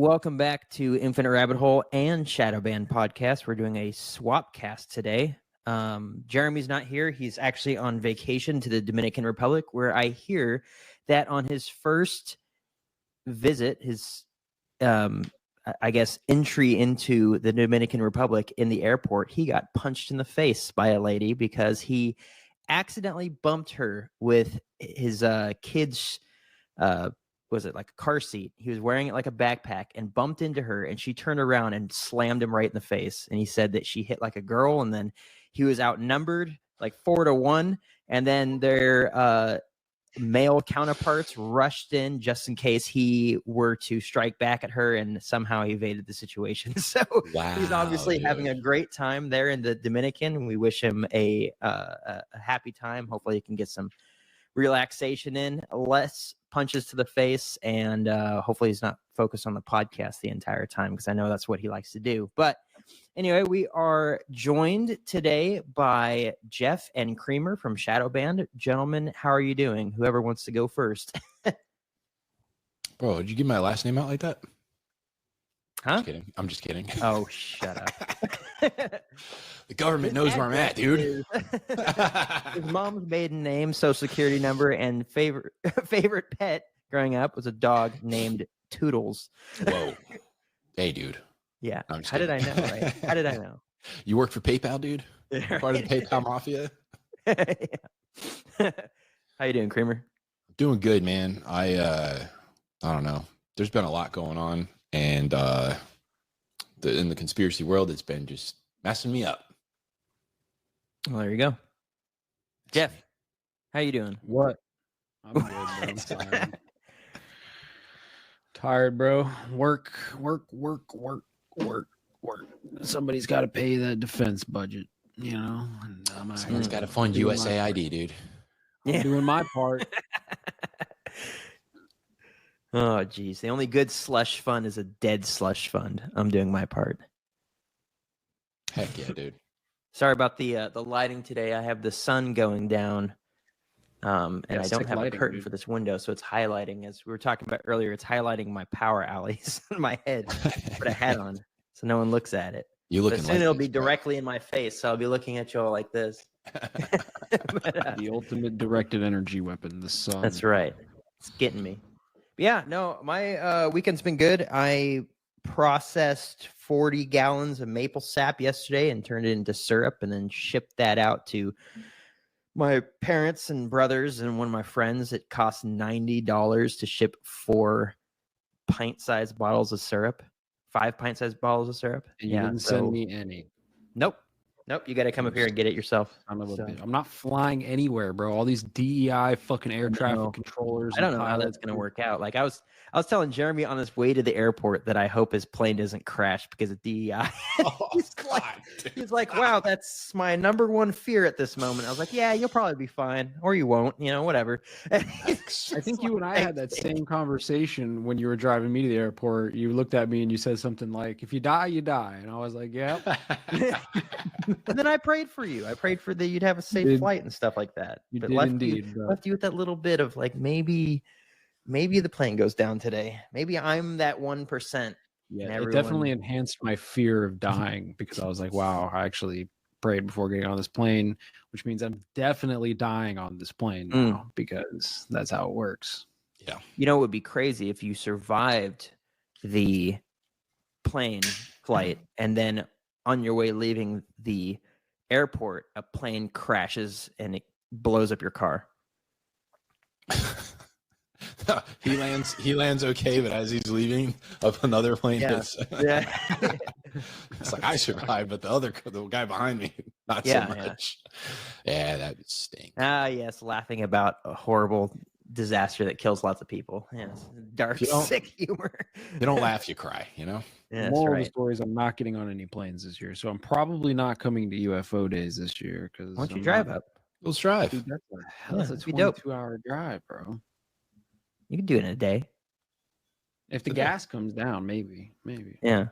Welcome back to Infinite Rabbit Hole and Shadowband Podcast. We're doing a swap cast today. Jeremy's not here. He's actually on vacation to the Dominican Republic, where I hear that on his first visit, his, I guess, entry into the Dominican Republic in the airport, he got punched in the face by a lady because he accidentally bumped her with his kid's was it like a car seat? He was wearing it like a backpack and bumped into her, and she turned around and slammed him right in the face. And he said that she hit like a girl, and then he was outnumbered like 4-1, and then their male counterparts rushed in just in case he were to strike back at her, and somehow he evaded the situation. So he's obviously having a great time there in the Dominican, and we wish him a happy time. Hopefully he can get some relaxation in, less punches to the face, and hopefully he's not focused on the podcast the entire time, because I know that's what he likes to do. But anyway, we are joined today by Jeff and Cramer from Shadowband. Gentlemen, how are you doing? Whoever wants to go first. Bro, did you give my last name out like that? Huh? Just kidding. I'm just kidding. Oh, shut up. The government knows where I'm at, dude. His mom's maiden name, social security number, and favorite pet growing up was a dog named Toodles. Whoa. Hey, dude. Yeah. How did I know, right? How did I know? You work for PayPal, dude? Part of the PayPal mafia? How you doing, Cramer? Doing good, man. I don't know. There's been a lot going on, and in the conspiracy world, it's been just messing me up. Well, there you go. Jeff, how you doing? What? I'm good, bro. I'm tired. Tired, bro. Work. Somebody's got to pay that defense budget, you know? And Someone's got to fund USAID, dude. I'm doing my part. Oh, geez. The only good slush fund is a dead slush fund. I'm doing my part. Heck yeah, dude. Sorry about the lighting today. I have the sun going down, and I don't have a curtain for this window, so it's highlighting. As we were talking about earlier, it's highlighting my power alleys in my head. Put a hat on, so no one looks at it. You looking? Soon it'll be directly in my face, so I'll be looking at you all like this. But, the ultimate directed energy weapon, the sun. That's right. It's getting me. But yeah, no, my weekend's been good. I processed 40 gallons of maple sap yesterday and turned it into syrup, and then shipped that out to my parents and brothers and one of my friends. It cost $90 to ship 4 pint-sized bottles of syrup, 5 pint-sized bottles of syrup. And you didn't send me any. Nope. You got to come up here and get it yourself. I'm not flying anywhere, bro. All these DEI fucking air traffic controllers. I don't know how that's going to work out. Like I was telling Jeremy on his way to the airport that I hope his plane doesn't crash because of DEI. He's like, wow, that's my number one fear at this moment. I was like, yeah, you'll probably be fine, or you won't, whatever. I think you and I had that same conversation when you were driving me to the airport. You looked at me and you said something like, if you die, you die. And I was like, yeah. And then I prayed for you. I prayed for that you'd have a safe flight and stuff like that. You did indeed. Left you with that little bit of like, maybe the plane goes down today. Maybe I'm that 1%. Yeah, it definitely enhanced my fear of dying, because I was like, wow, I actually prayed before getting on this plane, which means I'm definitely dying on this plane now, because that's how it works. Yeah. It would be crazy if you survived the plane flight and then on your way leaving the airport, a plane crashes and it blows up your car. He lands okay, but as he's leaving, up another plane hits. Yeah. It's like I survived, but the guy behind me, not so much. Yeah, that would stink. Yes, laughing about a horrible disaster that kills lots of people. Yes, dark, sick humor. You don't laugh, you cry. Yeah, the moral of the story is I'm not getting on any planes this year, so I'm probably not coming to UFO days this year. Because why don't you drive up? Let's drive. Dude, that's a 22-hour drive, bro. You can do it in a day. If the gas comes down, maybe. Yeah.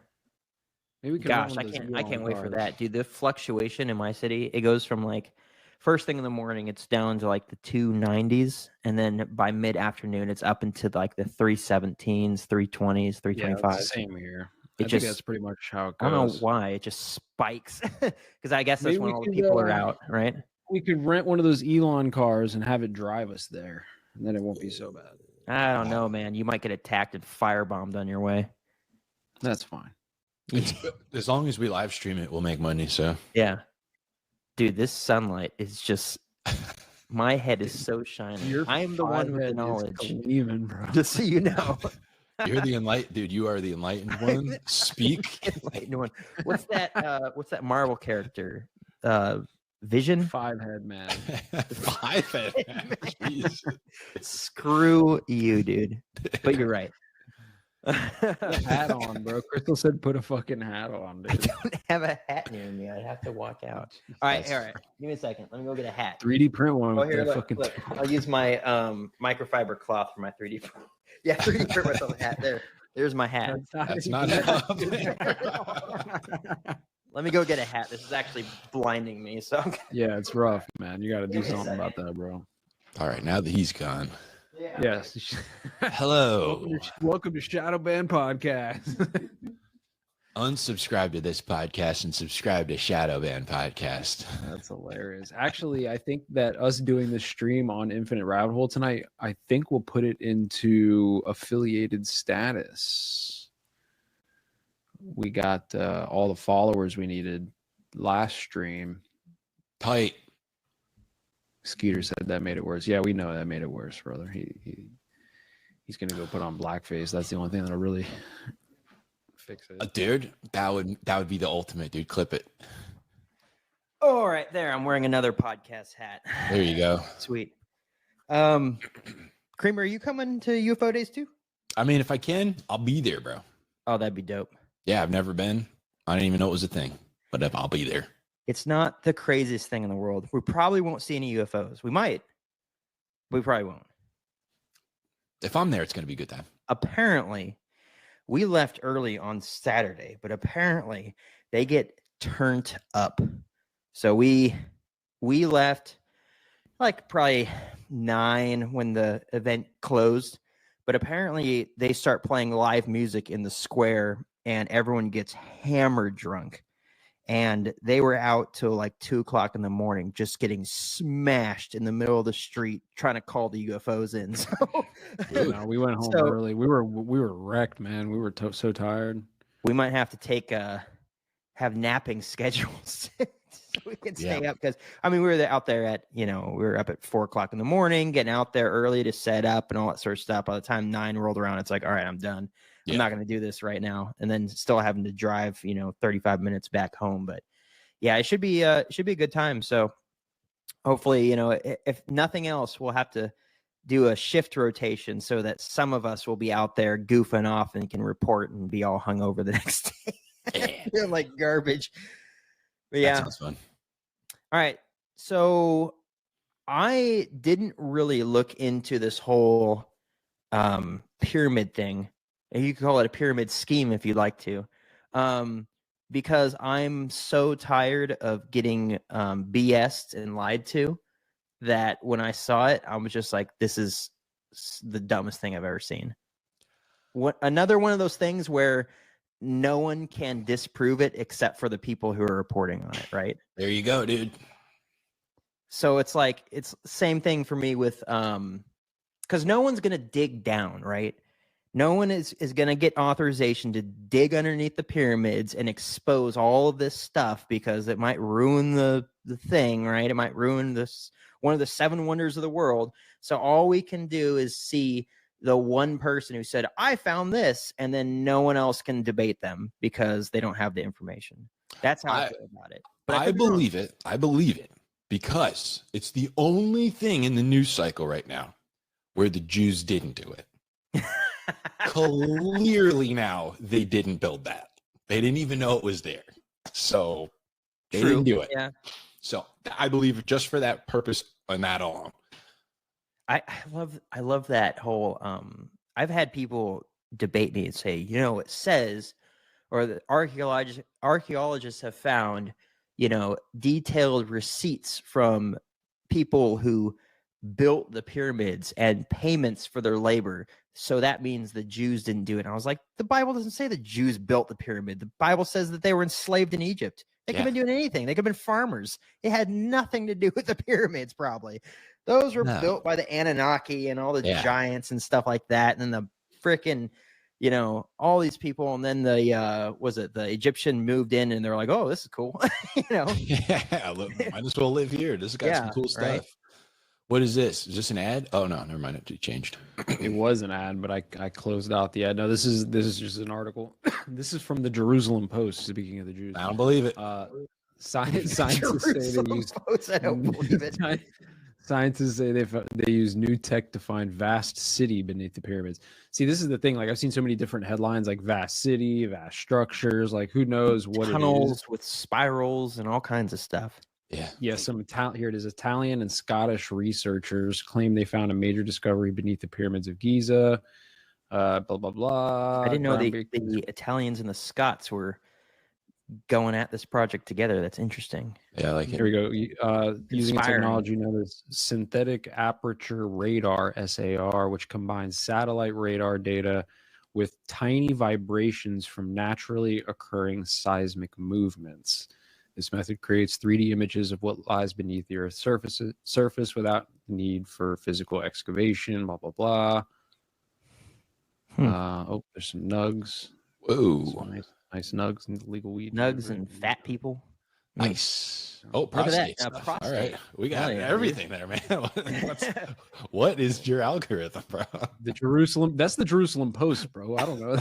Maybe we can. Gosh, I can't wait for that, dude. The fluctuation in my city, it goes from like first thing in the morning, it's down to like the 290s, and then by mid-afternoon, it's up into like the 317s, 320s, Yeah, 325s. it's the same here. It I think just, that's pretty much how it I don't know goes. why it just spikes, because I guess that's Maybe when we all the could, people are out, right? We could rent one of those Elon cars and have it drive us there, and then it won't be so bad. I don't know, man. You might get attacked and firebombed on your way. That's fine. As long as we live stream it, we'll make money. So Yeah, dude, this sunlight is just. My head is so shiny. I am the one with the knowledge. Gleaming, bro. Just so you know. you're the enlightened dude. You are the enlightened one. Speak. Enlightened one. What's that Marvel character? Vision? Five head man. Five head man. Jeez. Screw you, dude. But you're right. Put a hat on, bro. Crystal said put a fucking hat on, I dude. don't have a hat near me. I'd have to walk out. All right. Give me a second. Let me go get a hat. 3D print one. Oh, with here, that look, fucking look. I'll use my microfiber cloth for my 3D print. Yeah, 3D print myself a hat. There's my hat. That's not enough. Let me go get a hat. This is actually blinding me. So Yeah, it's rough, man. You got to do something about that, bro. All right, now that he's gone. Yes. Hello. Welcome to Shadow Band Podcast. Unsubscribe to this podcast and subscribe to Shadow Band Podcast. That's hilarious. Actually, I think that us doing this stream on Infinite Rabbit Hole tonight, I think we'll put it into affiliated status. We got all the followers we needed last stream. Tight. Skeeter said that made it worse. Yeah, we know that made it worse, brother. He's gonna go put on blackface. That's the only thing that'll really fix it. Dude, that would be the ultimate, dude. Clip it. all right, there. I'm wearing another podcast hat. There you go. Sweet. Cramer, are you coming to UFO Days too? I mean, if I can, I'll be there, bro. Oh, that'd be dope. Yeah, I've never been. I didn't even know it was a thing, but I'll be there. It's not the craziest thing in the world. We probably won't see any UFOs. We might. We probably won't. If I'm there, it's going to be a good time. Apparently, we left early on Saturday, but apparently they get turned up. So we left like probably 9 when the event closed, but apparently they start playing live music in the square and everyone gets hammered drunk. And they were out till like 2:00 in the morning, just getting smashed in the middle of the street, trying to call the UFOs in. So No, we went home early. We were wrecked, man. We were so tired. We might have to have napping schedules so we can stay up, because I mean we were out there at we were up at 4:00 in the morning, getting out there early to set up and all that sort of stuff. By the time 9 rolled around, it's like, all right, I'm done. I'm not going to do this right now, and then still having to drive 35 minutes back home. But yeah, it should be a good time. So hopefully, if nothing else, we'll have to do a shift rotation so that some of us will be out there goofing off and can report and be all hungover the next day. Feeling like garbage. But yeah, that sounds fun. All right. So I didn't really look into this whole pyramid thing. You could call it a pyramid scheme if you'd like to, because I'm so tired of getting BS'd and lied to that when I saw it, I was just like, this is the dumbest thing I've ever seen. Another one of those things where no one can disprove it except for the people who are reporting on it, right? There you go, dude. So it's like, it's same thing for me with, because no one's going to dig down, right? No one is going to get authorization to dig underneath the pyramids and expose all of this stuff, because it might ruin the thing, right? It might ruin one of the 7 wonders of the world. So all we can do is see the one person who said, I found this, and then no one else can debate them because they don't have the information. That's how I feel about it. But I believe it. I believe it because it's the only thing in the news cycle right now where the Jews didn't do it. Clearly now they didn't build that. They didn't even know it was there. So they didn't do it. Yeah. So I believe just for that purpose and that alone. I love that whole I've had people debate me and say, it says, or the archaeologists have found, detailed receipts from people who built the pyramids and payments for their labor. So that means the Jews didn't do it. And I was like, the Bible doesn't say the Jews built the pyramid. The Bible says that they were enslaved in Egypt. They could have been doing anything. They could have been farmers. It had nothing to do with the pyramids, probably. Those were built by the Anunnaki and all the giants and stuff like that. And then the freaking, all these people. And then the Egyptian moved in and they're like, oh, this is cool. Yeah, look, might as well live here. This has got some cool stuff. Right? What is this? Is this an ad? Oh no, never mind. It changed. It was an ad, but I closed out the ad. No, this is just an article. This is from the Jerusalem Post. Speaking of the Jews, I don't believe it. Scientists say they use. Post, I don't believe it. Scientists say they use new tech to find vast city beneath the pyramids. See, this is the thing. Like I've seen so many different headlines, like vast city, vast structures. Like who knows what tunnels it is with spirals and all kinds of stuff. Yeah. Here it is. Italian and Scottish researchers claim they found a major discovery beneath the pyramids of Giza. Blah blah blah. I didn't know the Italians and the Scots were going at this project together. That's interesting. Yeah, like here we go. Using a technology known as synthetic aperture radar (SAR), which combines satellite radar data with tiny vibrations from naturally occurring seismic movements. This method creates 3D images of what lies beneath the Earth's surface without the need for physical excavation, blah, blah, blah. There's some nugs. Whoa. Nice nugs and legal weed. Nugs and fat people. Nice. Oh, prostate stuff. Prostate. All right. We got everything there, man. What is your algorithm, bro? That's the Jerusalem Post, bro. I don't know.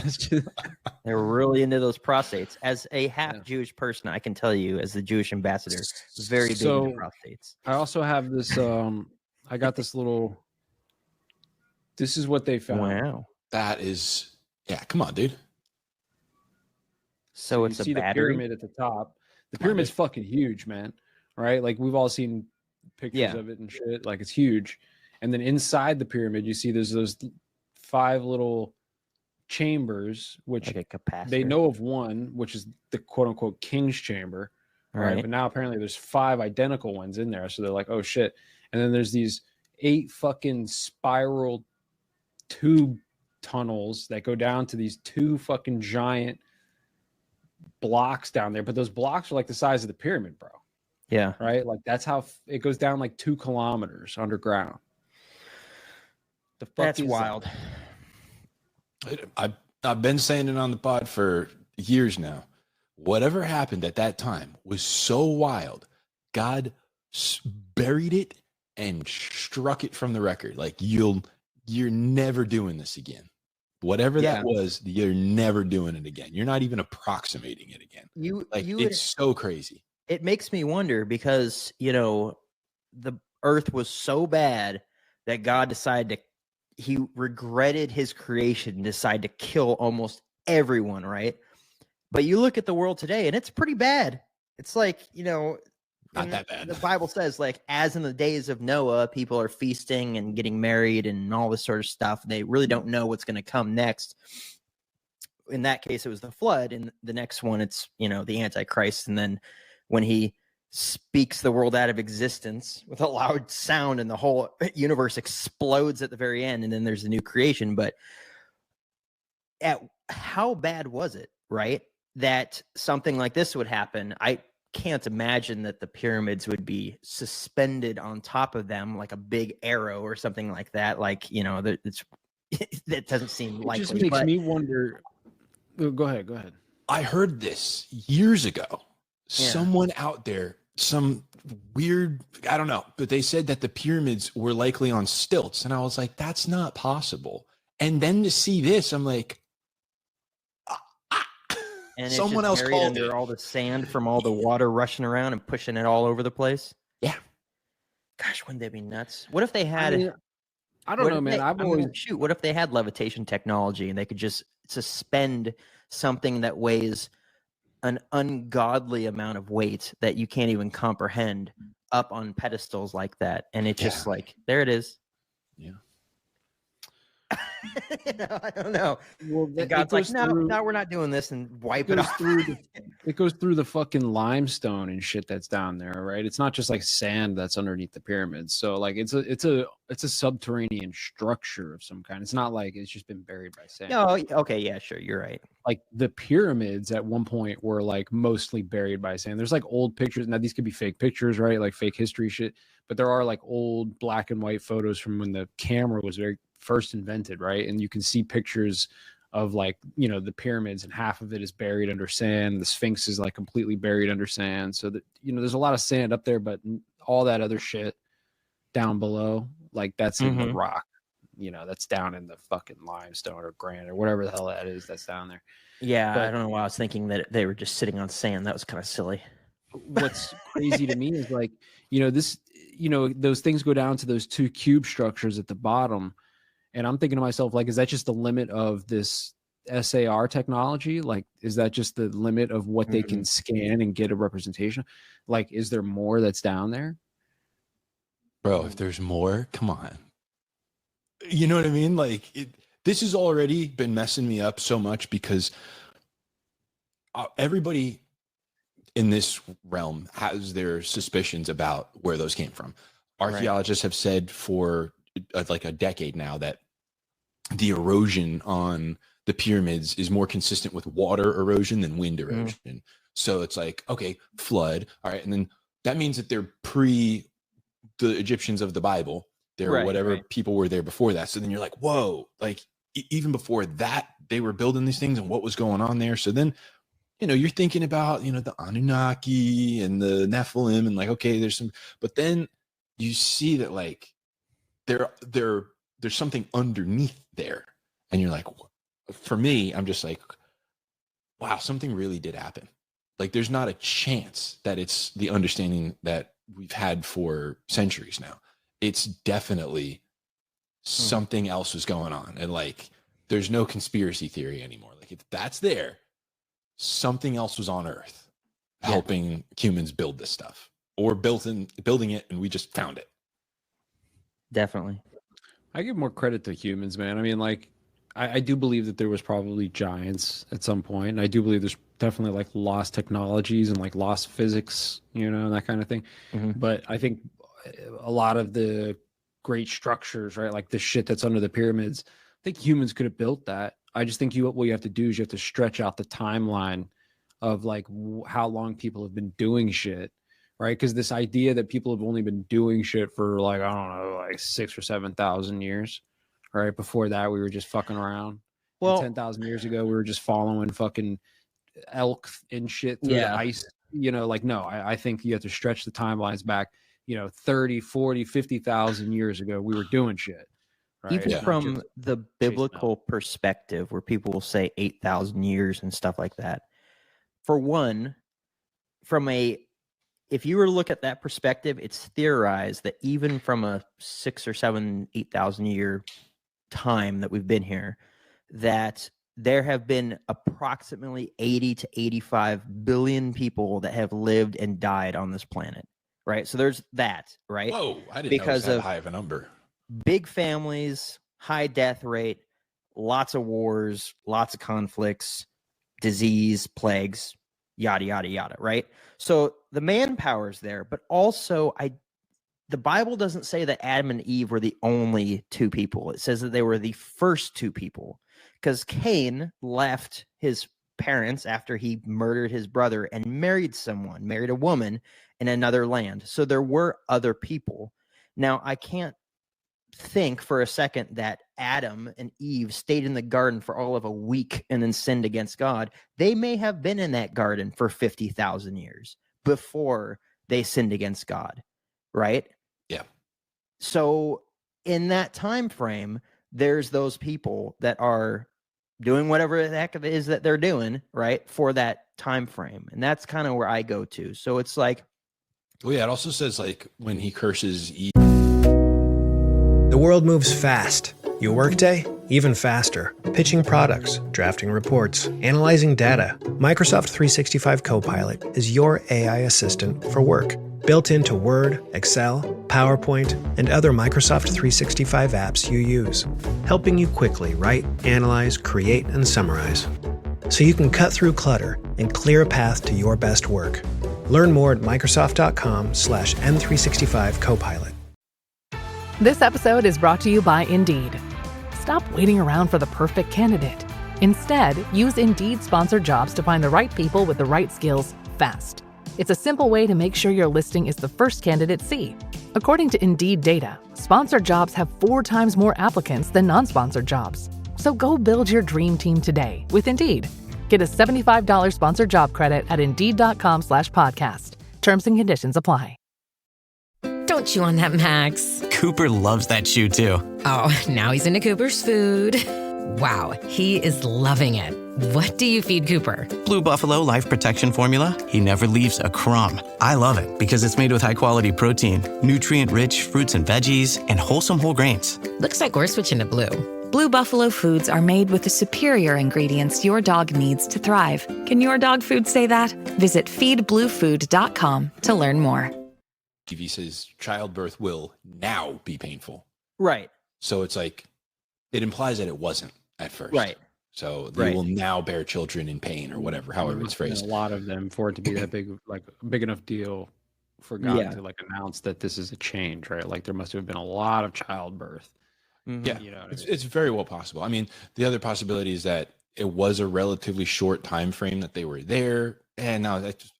They're really into those prostates. As a half Jewish person, I can tell you, as the Jewish ambassador, very big into prostates. I also have this, I got this little, this is what they found. Wow. That is, come on, dude. So it's a battery? The pyramid at the top. The pyramid's fucking huge, man. Right? Like we've all seen pictures of it and shit. Like it's huge. And then inside the pyramid, you see there's those 5 little chambers, which like a capacitor. They know of one, which is the quote unquote king's chamber. Right. But now apparently there's 5 identical ones in there. So they're like, oh shit. And then there's these 8 fucking spiral tube tunnels that go down to these 2 fucking giant blocks down there, but those blocks are like the size of the pyramid, bro. Yeah. Right? Like that's how it goes down like 2 kilometers underground. The fuck That's wild. I've been saying it on the pod for years now. Whatever happened at that time was so wild. God buried it and struck it from the record. Like you're never doing this again. Whatever that was, you're never doing it again. You're not even approximating it again. It's so crazy. It makes me wonder because, the earth was so bad that God he regretted his creation, decided to kill almost everyone, right? But you look at the world today and it's pretty bad. It's like, not that bad. The Bible says, like, as in the days of Noah, people are feasting and getting married and all this sort of stuff. They really don't know what's going to come next. In that case, it was the flood. In the next one, it's, the Antichrist. And then when he speaks the world out of existence with a loud sound and the whole universe explodes at the very end. And then there's the new creation. But how bad was it, right? That something like this would happen. I can't imagine that the pyramids would be suspended on top of them like a big arrow or something like that. Like, that doesn't seem likely. It just makes me wonder. Go ahead. I heard this years ago. Someone out there, some weird, I don't know, but they said that the pyramids were likely on stilts. And I was like, that's not possible. And then to see this, I'm like, and someone else called under it. All the sand from all the water rushing around and pushing it all over the place. Yeah. Gosh, wouldn't that be nuts? What if they had? I don't know, man. What if they had levitation technology and they could just suspend something that weighs an ungodly amount of weight that you can't even comprehend up on pedestals like that, and it's just like there it is. Yeah. I don't know. Well, And God's like, no, we're not doing this, and wipe it off. It goes through the fucking limestone and shit that's down there, right? It's not just like sand that's underneath the pyramids. So like it's a subterranean structure of some kind. It's not like it's just been buried by sand. No, okay, yeah, sure, you're right. Like the pyramids at one point were like mostly buried by sand. There's like old pictures. Now these could be fake pictures, right? Like fake history shit. But there are like old black and white photos from when the camera was very first invented, right? And you can see pictures of like, the pyramids, and half of it is buried under sand. The Sphinx is like completely buried under sand. So that, there's a lot of sand up there, but all that other shit down below, like that's in the rock, that's down in the fucking limestone or granite or whatever the hell that is that's down there. Yeah. But I don't know why I was thinking that they were just sitting on sand. That was kind of silly. What's crazy to me is like, those things go down to those two cube structures at the bottom. And I'm thinking to myself, like, is that just the limit of this SAR technology? Like, is that just the limit of what they can scan and get a representation? Like, is there more that's down there? Bro, if there's more, come on. You know what I mean? Like, this has already been messing me up so much because everybody in this realm has their suspicions about where those came from. Archaeologists have said for like a decade now that the erosion on the pyramids is more consistent with water erosion than wind erosion. So it's like, okay, flood. All right. And then that means that they're pre the Egyptians of the Bible. They're whatever people were there before that. So then you're like, whoa, like even before that, they were building these things and what was going on there. So then, you're thinking about, the Anunnaki and the Nephilim and like, okay, there's some, but then you see that like, there's something underneath there, and you're like, for me, I'm just like, wow, something really did happen. Like, there's not a chance that it's the understanding that we've had for centuries now. It's definitely something else was going on, and like, there's no conspiracy theory anymore. Like, if that's there, something else was on Earth helping humans build this stuff, or building it, and we just found it. Definitely. I give more credit to humans, man. I mean, like, I do believe that there was probably giants at some point. And I do believe there's definitely like lost technologies and like lost physics, and that kind of thing. But I think a lot of the great structures, right, like the shit that's under the pyramids, I think humans could have built that. I just think what you have to do is you have to stretch out the timeline of like how long people have been doing shit. Right, because this idea that people have only been doing shit for like, I don't know, like 6,000 or 7,000 years. Right, before that we were just fucking around. Well, 10,000 years ago we were just following fucking elk and shit through the ice. Like, no, I think you have to stretch the timelines back. 30, 40, 50,000 years ago we were doing shit. Right? Even from the biblical perspective, where people will say 8,000 years and stuff like that. For one, if you were to look at that perspective, it's theorized that even from a 6,000 or 7,000, 8,000 year time that we've been here, that there have been approximately 80 to 85 billion people that have lived and died on this planet, right? So there's that, right? Whoa, I didn't know it was that high of a number. Big families, high death rate, lots of wars, lots of conflicts, disease, plagues, yada, yada, yada, right? So the manpower is there, but also the Bible doesn't say that Adam and Eve were the only two people. It says that they were the first two people, because Cain left his parents after he murdered his brother and married a woman in another land. So there were other people. Now, I can't think for a second that Adam and Eve stayed in the garden for all of a week and then sinned against God. They may have been in that garden for 50,000 years before they sinned against God, right? Yeah. So in that time frame, there's those people that are doing whatever the heck it is that they're doing, right, for that time frame. And that's kind of where I go to. So it's like, well, yeah, it also says like when he curses Eve. The world moves fast. Your workday, even faster. Pitching products, drafting reports, analyzing data. Microsoft 365 Copilot is your AI assistant for work. built into Word, Excel, PowerPoint, and other Microsoft 365 apps you use, helping you quickly write, analyze, create, and summarize. So you can cut through clutter and clear a path to your best work. Learn more at Microsoft.com/M365 Copilot. This episode is brought to you by Indeed. Stop waiting around for the perfect candidate. Instead, use Indeed sponsored jobs to find the right people with the right skills fast. It's a simple way to make sure your listing is the first candidates see. According to Indeed data, sponsored jobs have 4 times more applicants than non-sponsored jobs. So go build your dream team today with Indeed. Get a $75 sponsored job credit at Indeed.com/podcast. Terms and conditions apply. Don't chew on that, Max. Cooper loves that chew too. Oh, now he's into Cooper's food. Wow, he is loving it. What do you feed Cooper? Blue Buffalo Life Protection Formula. He never leaves a crumb. I love it because it's made with high-quality protein, nutrient-rich fruits and veggies, and wholesome whole grains. Looks like we're switching to Blue. Blue Buffalo foods are made with the superior ingredients your dog needs to thrive. Can your dog food say that? Visit feedbluefood.com to learn more. TV says childbirth will now be painful. Right. So it's like, it implies that it wasn't at first. Right. So they will now bear children in pain or whatever, however it's phrased. A lot of them for it to be that big, like a big enough deal for God to like announce that this is a change, right? Like there must have been a lot of childbirth. Mm-hmm. Yeah, you know it's very well possible. I mean, the other possibility is that it was a relatively short time frame that they were there, and now that's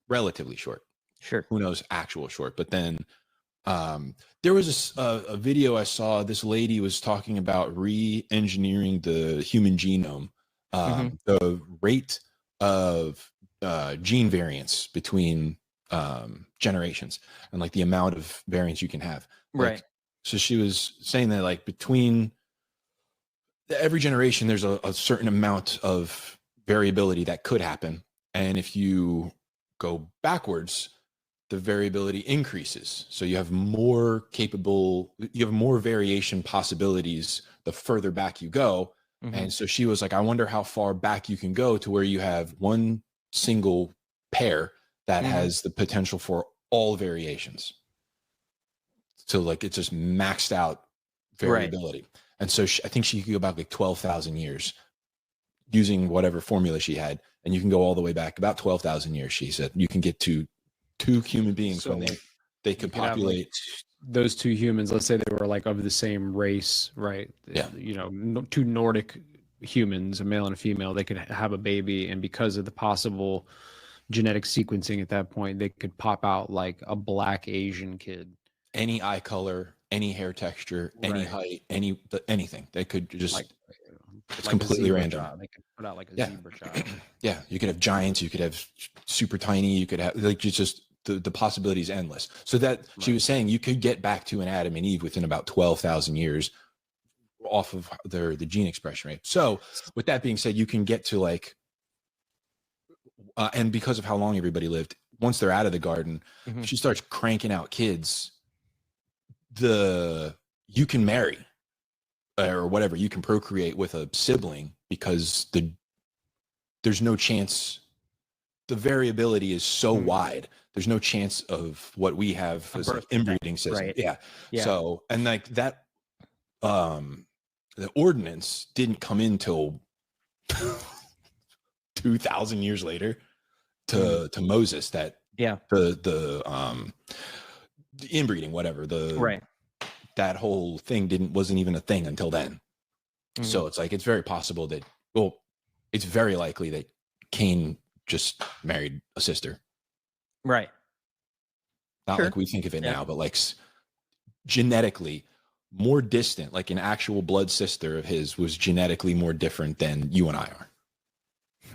relatively short. Sure. Who knows actual short? But then there was a video I saw. This lady was talking about re-engineering the human genome, the rate of gene variance between generations, and like the amount of variance you can have. Right. So she was saying that like between every generation, there's a certain amount of variability that could happen. And if you go backwards, the variability increases. So you have more variation possibilities the further back you go. Mm-hmm. And so she was like, I wonder how far back you can go to where you have one single pair that has the potential for all variations. So like it's just maxed out variability. Right. And so I think she could go back like 12,000 years using whatever formula she had. And you can go all the way back about 12,000 years. She said you can get to 2 human beings when they could populate. Like those 2 humans, let's say they were like of the same race, right? Yeah. You know, 2 Nordic humans, a male and a female, they could have a baby. And because of the possible genetic sequencing at that point, they could pop out like a black Asian kid. Any eye color, any hair texture, any height, anything. They could just it's completely random. Child. They could put out like a zebra child. Yeah, you could have giants, you could have super tiny, you could have like just the possibilities endless. So that she was saying you could get back to an Adam and Eve within about 12,000 years off of the gene expression rate. So with that being said, you can get to like and because of how long everybody lived, once they're out of the garden, she starts cranking out kids. You can marry or whatever, you can procreate with a sibling because there's no chance. The variability is so wide. There's no chance of what we have as an inbreeding system. Right. Yeah. So, and like that, the ordinance didn't come in till 2,000 years later to Moses that the inbreeding, whatever, that whole thing wasn't even a thing until then. So it's like, it's very possible that, it's very likely that Cain just married a sister. Right. Not like we think of it now, but like genetically more distant, like an actual blood sister of his was genetically more different than you and I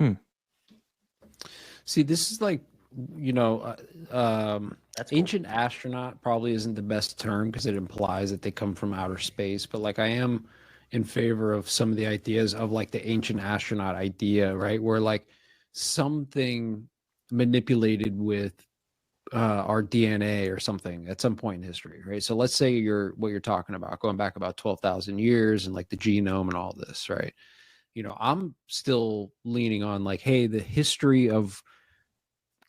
are. See, this is like, ancient astronaut probably isn't the best term because it implies that they come from outer space, but like I am in favor of some of the ideas of like the ancient astronaut idea, right? Where like something manipulated with our DNA or something at some point in history, right? So let's say what you're talking about, going back about 12,000 years and like the genome and all this, right? I'm still leaning on like, hey, the history of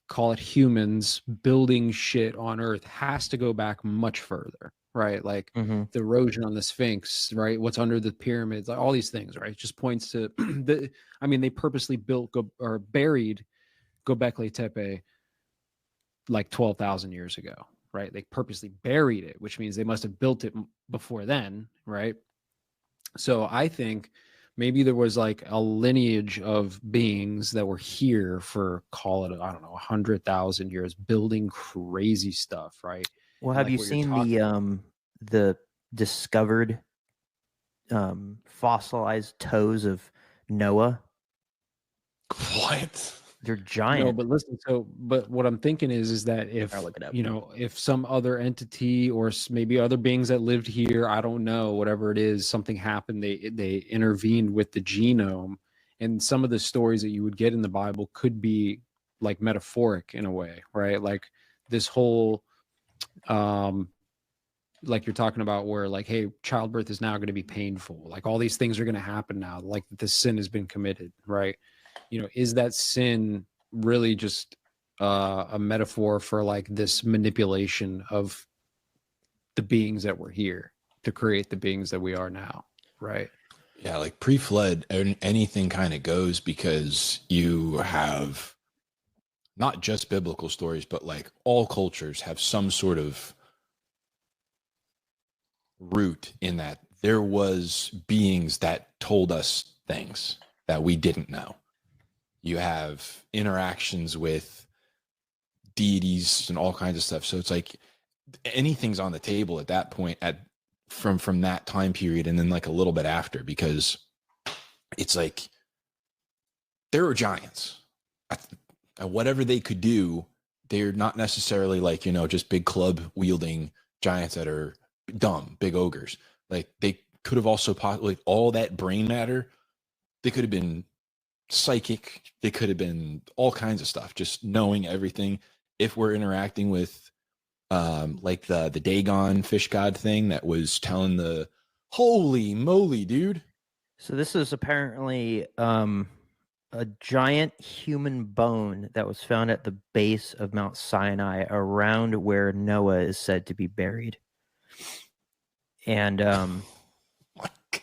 call it humans building shit on Earth has to go back much further, right? Like the erosion on the Sphinx, right? What's under the pyramids, like all these things, right? It just points to they purposely built or buried Göbekli Tepe like 12,000 years ago, right? They purposely buried it, which means they must have built it before then, right? So I think maybe there was like a lineage of beings that were here for, call it, I don't know, 100,000 years, building crazy stuff, right? Well, have you seen the discovered fossilized toes of Noah? What? They're giant. No, but listen. But what I'm thinking is that if if some other entity or maybe other beings that lived here, I don't know, whatever it is, something happened. They intervened with the genome, and some of the stories that you would get in the Bible could be like metaphoric in a way, right? Like this whole, like you're talking about, where like, hey, childbirth is now going to be painful. Like all these things are going to happen now. Like the sin has been committed, right? Is that sin really just a metaphor for like this manipulation of the beings that were here to create the beings that we are now, right? Yeah, like pre-flood, anything kind of goes, because you have not just biblical stories, but like all cultures have some sort of root in that there was beings that told us things that we didn't know. You have interactions with deities and all kinds of stuff. So it's like anything's on the table at that point, from that time period, and then like a little bit after, because it's like there are giants. Whatever they could do, they're not necessarily like, just big club wielding giants that are dumb, big ogres. Like they could have also possibly, all that brain matter, they could have been psychic, they could have been all kinds of stuff, just knowing everything. If we're interacting with like the Dagon fish god thing that was telling the holy moly, dude. So this is apparently a giant human bone that was found at the base of Mount Sinai, around where Noah is said to be buried. And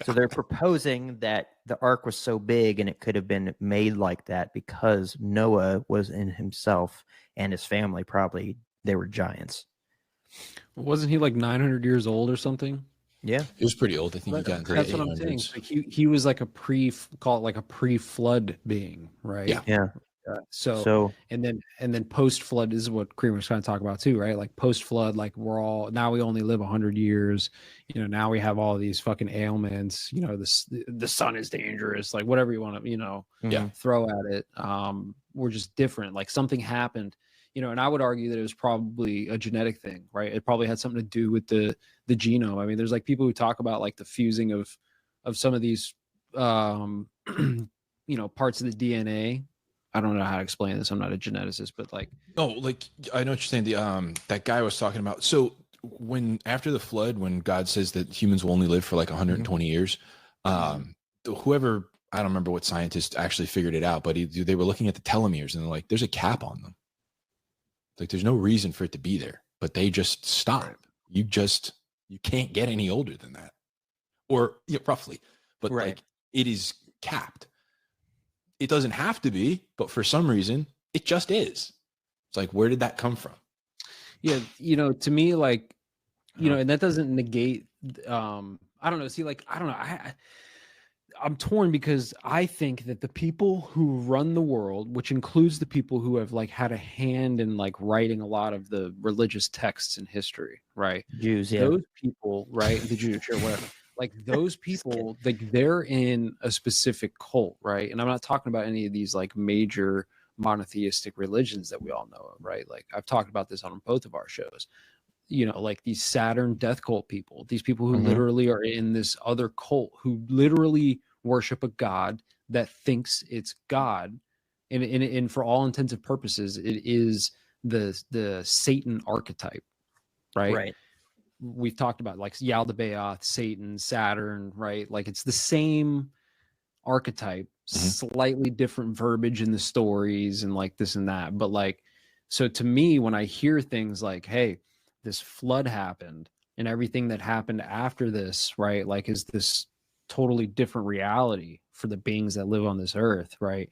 so they're proposing that the ark was so big and it could have been made like that because Noah was in himself and his family, probably they were giants. Wasn't he like 900 years old or something? Yeah, he was pretty old. I think he got into that's what I'm saying. Like he was like a pre-flood being, right? Yeah. So and then post-flood is what Cramer's trying to talk about too, right? Like post-flood, like we only live 100 years. Now we have all these fucking ailments. The sun is dangerous. Like whatever you want to, throw at it. We're just different. Like something happened. And I would argue that it was probably a genetic thing, right? It probably had something to do with the genome. I mean, there's like people who talk about like the fusing of some of these, parts of the DNA. I don't know how to explain this. I'm not a geneticist, but like, I know what you're saying. The that guy was talking about. So after the flood, when God says that humans will only live for like 120 years, whoever, I don't remember what scientist actually figured it out, but they were looking at the telomeres and they're like, there's a cap on them. Like there's no reason for it to be there, but they just stop. You can't get any older than that, or roughly, but like it is capped. It doesn't have to be, but for some reason it just is. It's like, where did that come from? Yeah. To me, like, and that doesn't negate, I don't know. See, like, I don't know. I'm torn because I think that the people who run the world, which includes the people who have like had a hand in like writing a lot of the religious texts in history, right? Jews, yeah. Those people, right? The Jews, sure, whatever. Like those people, like they're in a specific cult, right? And I'm not talking about any of these like major monotheistic religions that we all know of, right? Like I've talked about this on both of our shows. Like these Saturn death cult people, these people who literally are in this other cult, who literally worship a god that thinks it's God. And for all intents and purposes, it is the Satan archetype, right? Right. We've talked about like Yaldabaoth, Satan, Saturn, right? Like it's the same archetype, slightly different verbiage in the stories and like this and that. But like So to me, when I hear things like, hey, this flood happened and everything that happened after this, right? Like, is this totally different reality for the beings that live on this earth, right?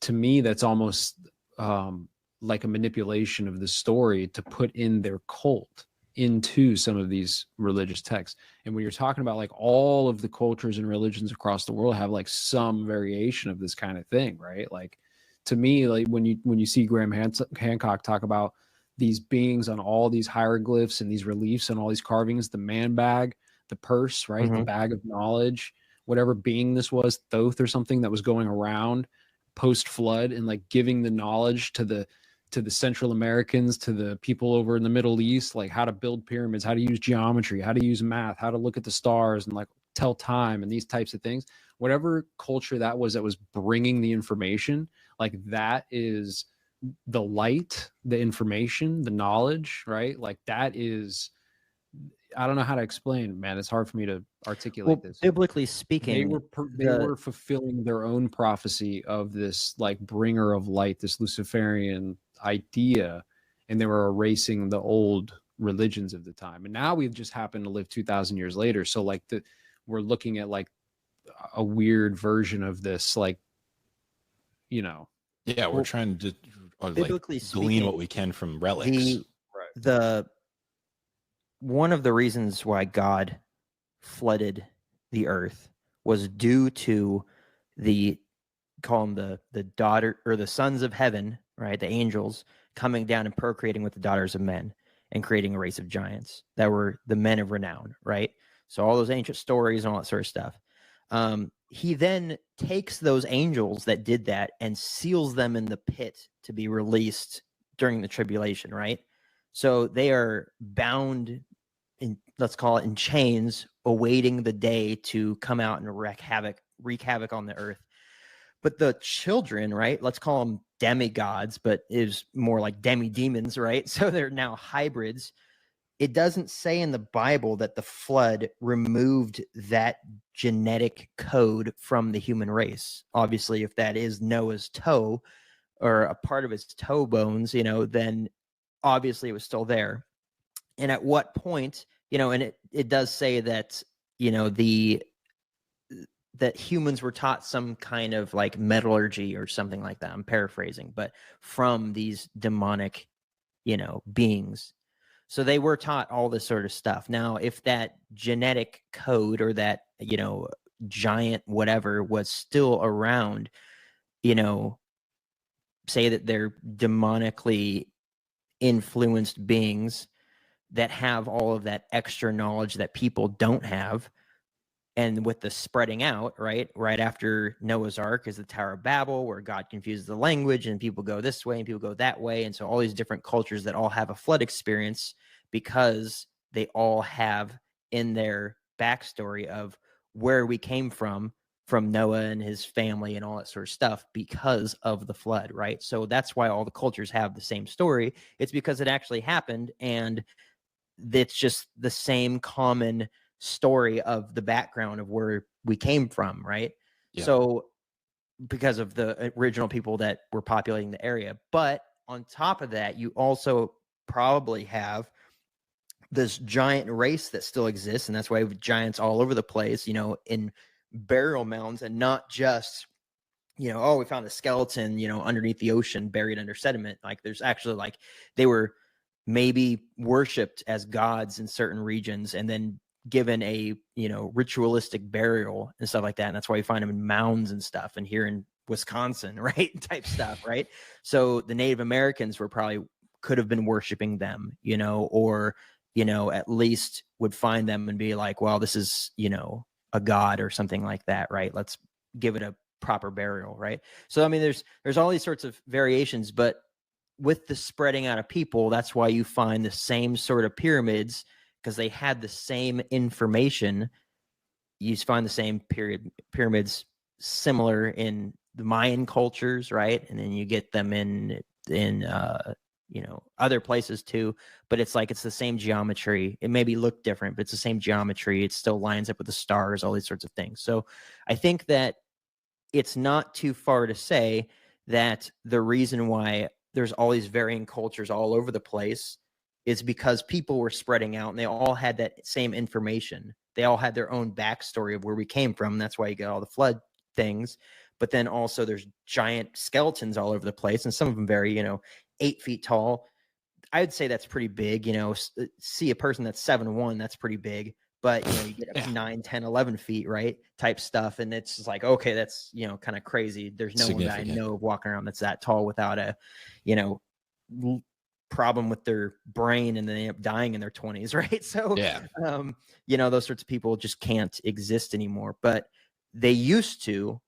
To me, that's almost like a manipulation of the story to put in their cult into some of these religious texts. And when you're talking about like all of the cultures and religions across the world have like some variation of this kind of thing, right? Like, to me, like when you see Graham Hancock talk about these beings on all these hieroglyphs and these reliefs and all these carvings, the man bag, the purse, right? The bag of knowledge, whatever being this was, Thoth or something that was going around post flood and like giving the knowledge to the Central Americans, to the people over in the Middle East, like how to build pyramids, how to use geometry, how to use math, how to look at the stars and like tell time and these types of things. Whatever culture that was bringing the information, like that is the light, the information, the knowledge, right? Like that is, I don't know how to explain, man. It's hard for me to articulate this. Biblically speaking, they were fulfilling their own prophecy of this like bringer of light, this Luciferian idea, and they were erasing the old religions of the time. And now we've just happened to live 2,000 years later. So like we're looking at like a weird version of this, like, you know. Yeah, we're trying to biblically like glean what we can from relics. One of the reasons why God flooded the earth was due to call them the daughter or the sons of heaven, right? The angels coming down and procreating with the daughters of men and creating a race of giants that were the men of renown, right? So all those ancient stories and all that sort of stuff. He then takes those angels that did that and seals them in the pit to be released during the tribulation, right? So they are bound in, let's call it in chains, awaiting the day to come out and wreak havoc on the earth. But the children, right? Let's call them demigods, but is more like demi-demons, right? So they're now hybrids. It doesn't say in the Bible that the flood removed that genetic code from the human race. Obviously, if that is Noah's toe or a part of his toe bones, then obviously it was still there. And at what point, and it does say that, that humans were taught some kind of like metallurgy or something like that. I'm paraphrasing, but from these demonic, beings. So they were taught all this sort of stuff. Now, if that genetic code or that, giant whatever was still around, say that they're demonically influenced beings that have all of that extra knowledge that people don't have. And with the spreading out, right after Noah's Ark is the Tower of Babel, where God confuses the language and people go this way and people go that way. And so all these different cultures that all have a flood experience because they all have in their backstory of where we came from Noah and his family and all that sort of stuff because of the flood, right? So that's why all the cultures have the same story. It's because it actually happened, and it's just the same common story of the background of where we came from, right? Yeah. So because of the original people that were populating the area. But on top of that, you also probably have this giant race that still exists, and that's why we have giants all over the place, in burial mounds, and not just, we found a skeleton, underneath the ocean, buried under sediment. Like there's actually like they were maybe worshipped as gods in certain regions and then given a, ritualistic burial and stuff like that. And that's why you find them in mounds and stuff. And here in Wisconsin, right? Type stuff, right? So the Native Americans could have been worshiping them, or, at least would find them and be like, well, this is, a god or something like that, right? Let's give it a proper burial, right? So, I mean, there's all these sorts of variations, but with the spreading out of people, that's why you find the same sort of pyramids, because they had the same information. You find the same pyramids similar in the Mayan cultures, right? And then you get them in other places too, but it's the same geometry. It maybe look different, but it's the same geometry. It still lines up with the stars, all these sorts of things. So I think that it's not too far to say that the reason why there's all these varying cultures all over the place is because people were spreading out and they all had that same information. They all had their own backstory of where we came from. That's why you get all the flood things. But then also there's giant skeletons all over the place, and some of them very, 8 feet tall. I would say that's pretty big. See a person that's 7'1", that's pretty big. But you get up to 9, 10, 11 feet, right? Type stuff. And it's just like, okay, that's kind of crazy. There's no one that I know walking around that's that tall without a, problem with their brain, and then they end up dying in their 20s, right? So those sorts of people just can't exist anymore. But they used to,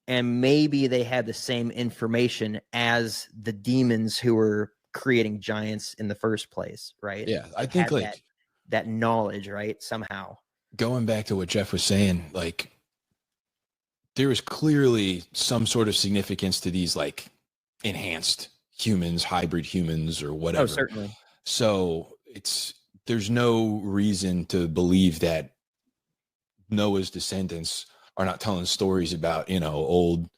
and maybe they had the same information as the demons who were creating giants in the first place, right? Yeah, I think like that knowledge, right? Somehow. Going back to what Jeff was saying, like there is clearly some sort of significance to these like enhanced humans, hybrid humans, or whatever. Oh, certainly. So there's no reason to believe that Noah's descendants are not telling stories about, old,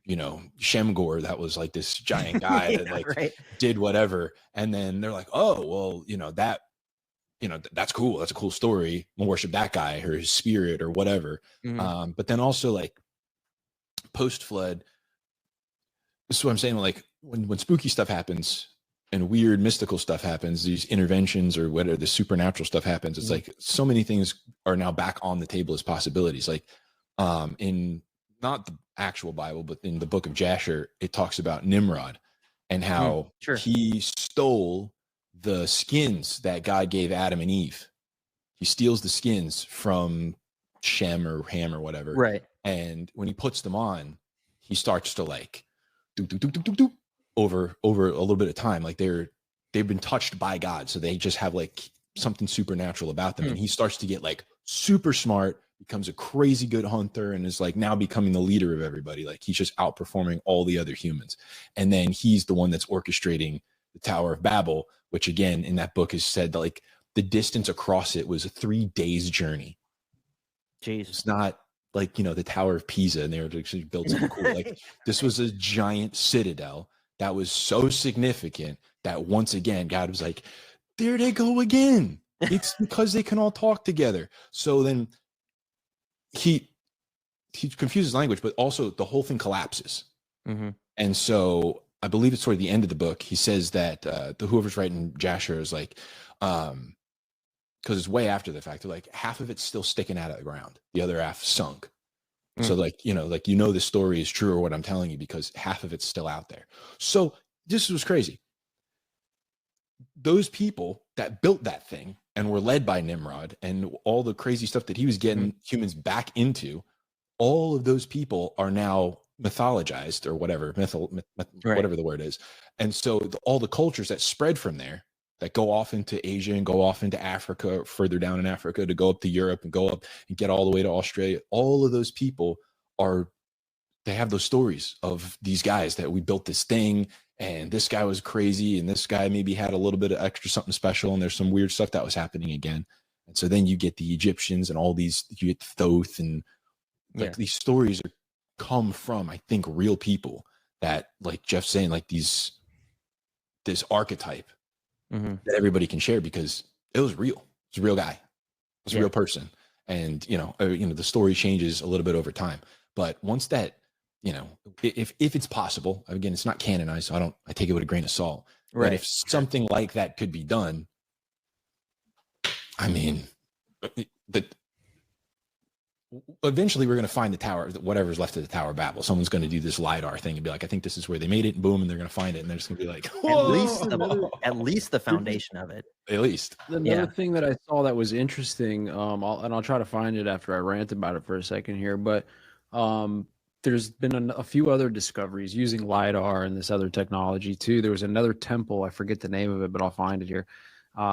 Shemgor, that was like this giant guy that like did whatever. And then they're like, oh, well, that's cool. That's a cool story. We'll worship that guy or his spirit or whatever. Mm-hmm. But then also like post flood, this is what I'm saying. Like when spooky stuff happens and weird mystical stuff happens, these interventions or whatever, the supernatural stuff happens. It's like so many things are now back on the table as possibilities. Like in not the actual Bible, but in the book of Jasher, it talks about Nimrod and how he stole the skins that God gave Adam and Eve. He steals the skins from Shem or Ham or whatever. Right. And when he puts them on, he starts to like do over a little bit of time. Like they've been touched by God. So they just have like something supernatural about them. And he starts to get like super smart, becomes a crazy good hunter, and is like now becoming the leader of everybody. Like he's just outperforming all the other humans. And then he's the one that's orchestrating the Tower of Babel, which again, in that book is said that like the distance across it was a 3 days journey. Jeez. It's not like, the Tower of Pisa and they were actually built something cool. Like this was a giant citadel that was so significant that once again, God was like, there they go again. It's because they can all talk together. So then he confuses language, but also the whole thing collapses. Mm-hmm. And so I believe it's toward the end of the book, he says that whoever's writing Jasher is like, because it's way after the fact, like half of it's still sticking out of the ground, the other half sunk. So like, the story is true or what I'm telling you because half of it's still out there. So this was crazy. Those people that built that thing and were led by Nimrod and all the crazy stuff that he was getting humans back into, all of those people are now mythologized or whatever, whatever the word is. And so all the cultures that spread from there, that go off into Asia and go off into Africa, further down in Africa, to go up to Europe and go up and get all the way to Australia. All of those people they have those stories of these guys that we built this thing and this guy was crazy and this guy maybe had a little bit of extra something special and there's some weird stuff that was happening again. And so then you get the Egyptians and all these, you get Thoth and like these stories come from, I think, real people that, like Jeff's saying, like this archetype that everybody can share because it was real. It's a real guy. It's a real person. And, the story changes a little bit over time. But once that, if it's possible, again, it's not canonized, so I take it with a grain of salt. Right. But if something like that could be done, I mean, eventually we're going to find the tower, whatever's left of the Tower of Babel. Someone's going to do this LiDAR thing and be like, I think this is where they made it, and boom, and they're going to find it, and they're just going to be like, at least the foundation of it. At least. Another thing that I saw that was interesting, I'll try to find it after I rant about it for a second here, but there's been a few other discoveries using LiDAR and this other technology too. There was another temple, I forget the name of it, but I'll find it here.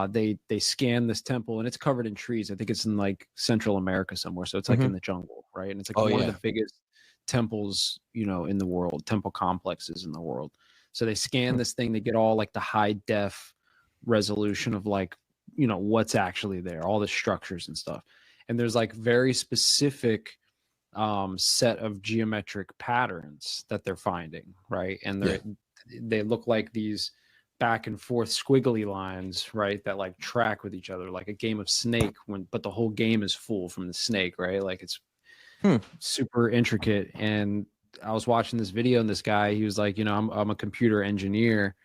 They scanned this temple and it's covered in trees. I think it's in like Central America somewhere. So it's like in the jungle, right? And it's like one of the biggest temples, in the world, temple complexes in the world. So they scan this thing, they get all like the high def resolution of like, what's actually there, all the structures and stuff. And there's like very specific set of geometric patterns that they're finding, right? And they look like these back and forth squiggly lines, right? That like track with each other, like a game of Snake. But the whole game is full from the snake, right? Like it's super intricate. And I was watching this video, and this guy, he was like, you know, I'm a computer engineer,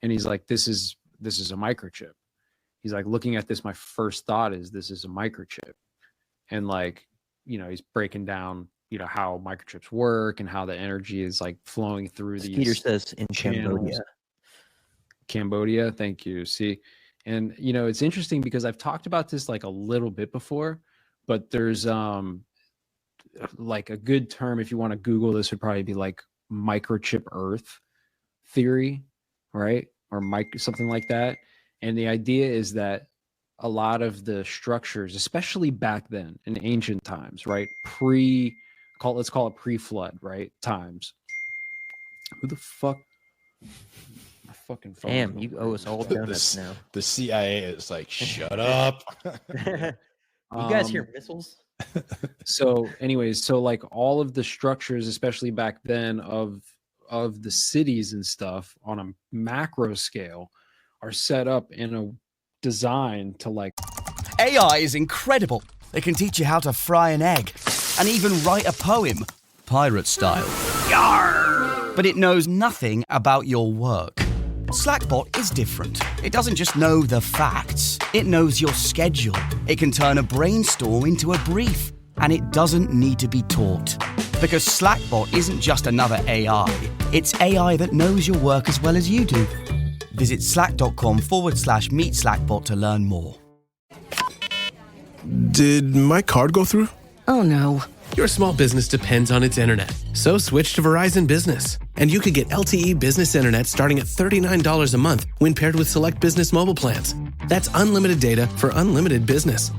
and he's like, this is a microchip. He's like, looking at this, my first thought is this is a microchip. And like, you know, he's breaking down, you know, how microchips work and how the energy is like flowing through these. Peter says in channels. Cambodia, thank you. See, and you know, it's interesting because I've talked about this like a little bit before, but there's like a good term, if you want to Google this, would probably be like microchip Earth theory, right? Or something like that. And the idea is that a lot of the structures, especially back then in ancient times, right? Let's call it pre-flood, right? Times. Who the fuck? My fucking phone. Damn, you owe us all donuts now. The CIA is like, shut up. You guys hear missiles? So anyways, so like all of the structures, especially back then of the cities and stuff on a macro scale, are set up in a design to like. AI is incredible. It can teach you how to fry an egg and even write a poem, pirate style. Yarr! But it knows nothing about your work. Slackbot is different. It doesn't just know the facts. It knows your schedule. It can turn a brainstorm into a brief. And it doesn't need to be taught. Because Slackbot isn't just another AI. It's AI that knows your work as well as you do. Visit slack.com/meet Slackbot to learn more. Did my card go through? Oh no. Your small business depends on its internet. So switch to Verizon Business. And you can get LTE business internet starting at $39 a month when paired with select business mobile plans. That's unlimited data for unlimited business.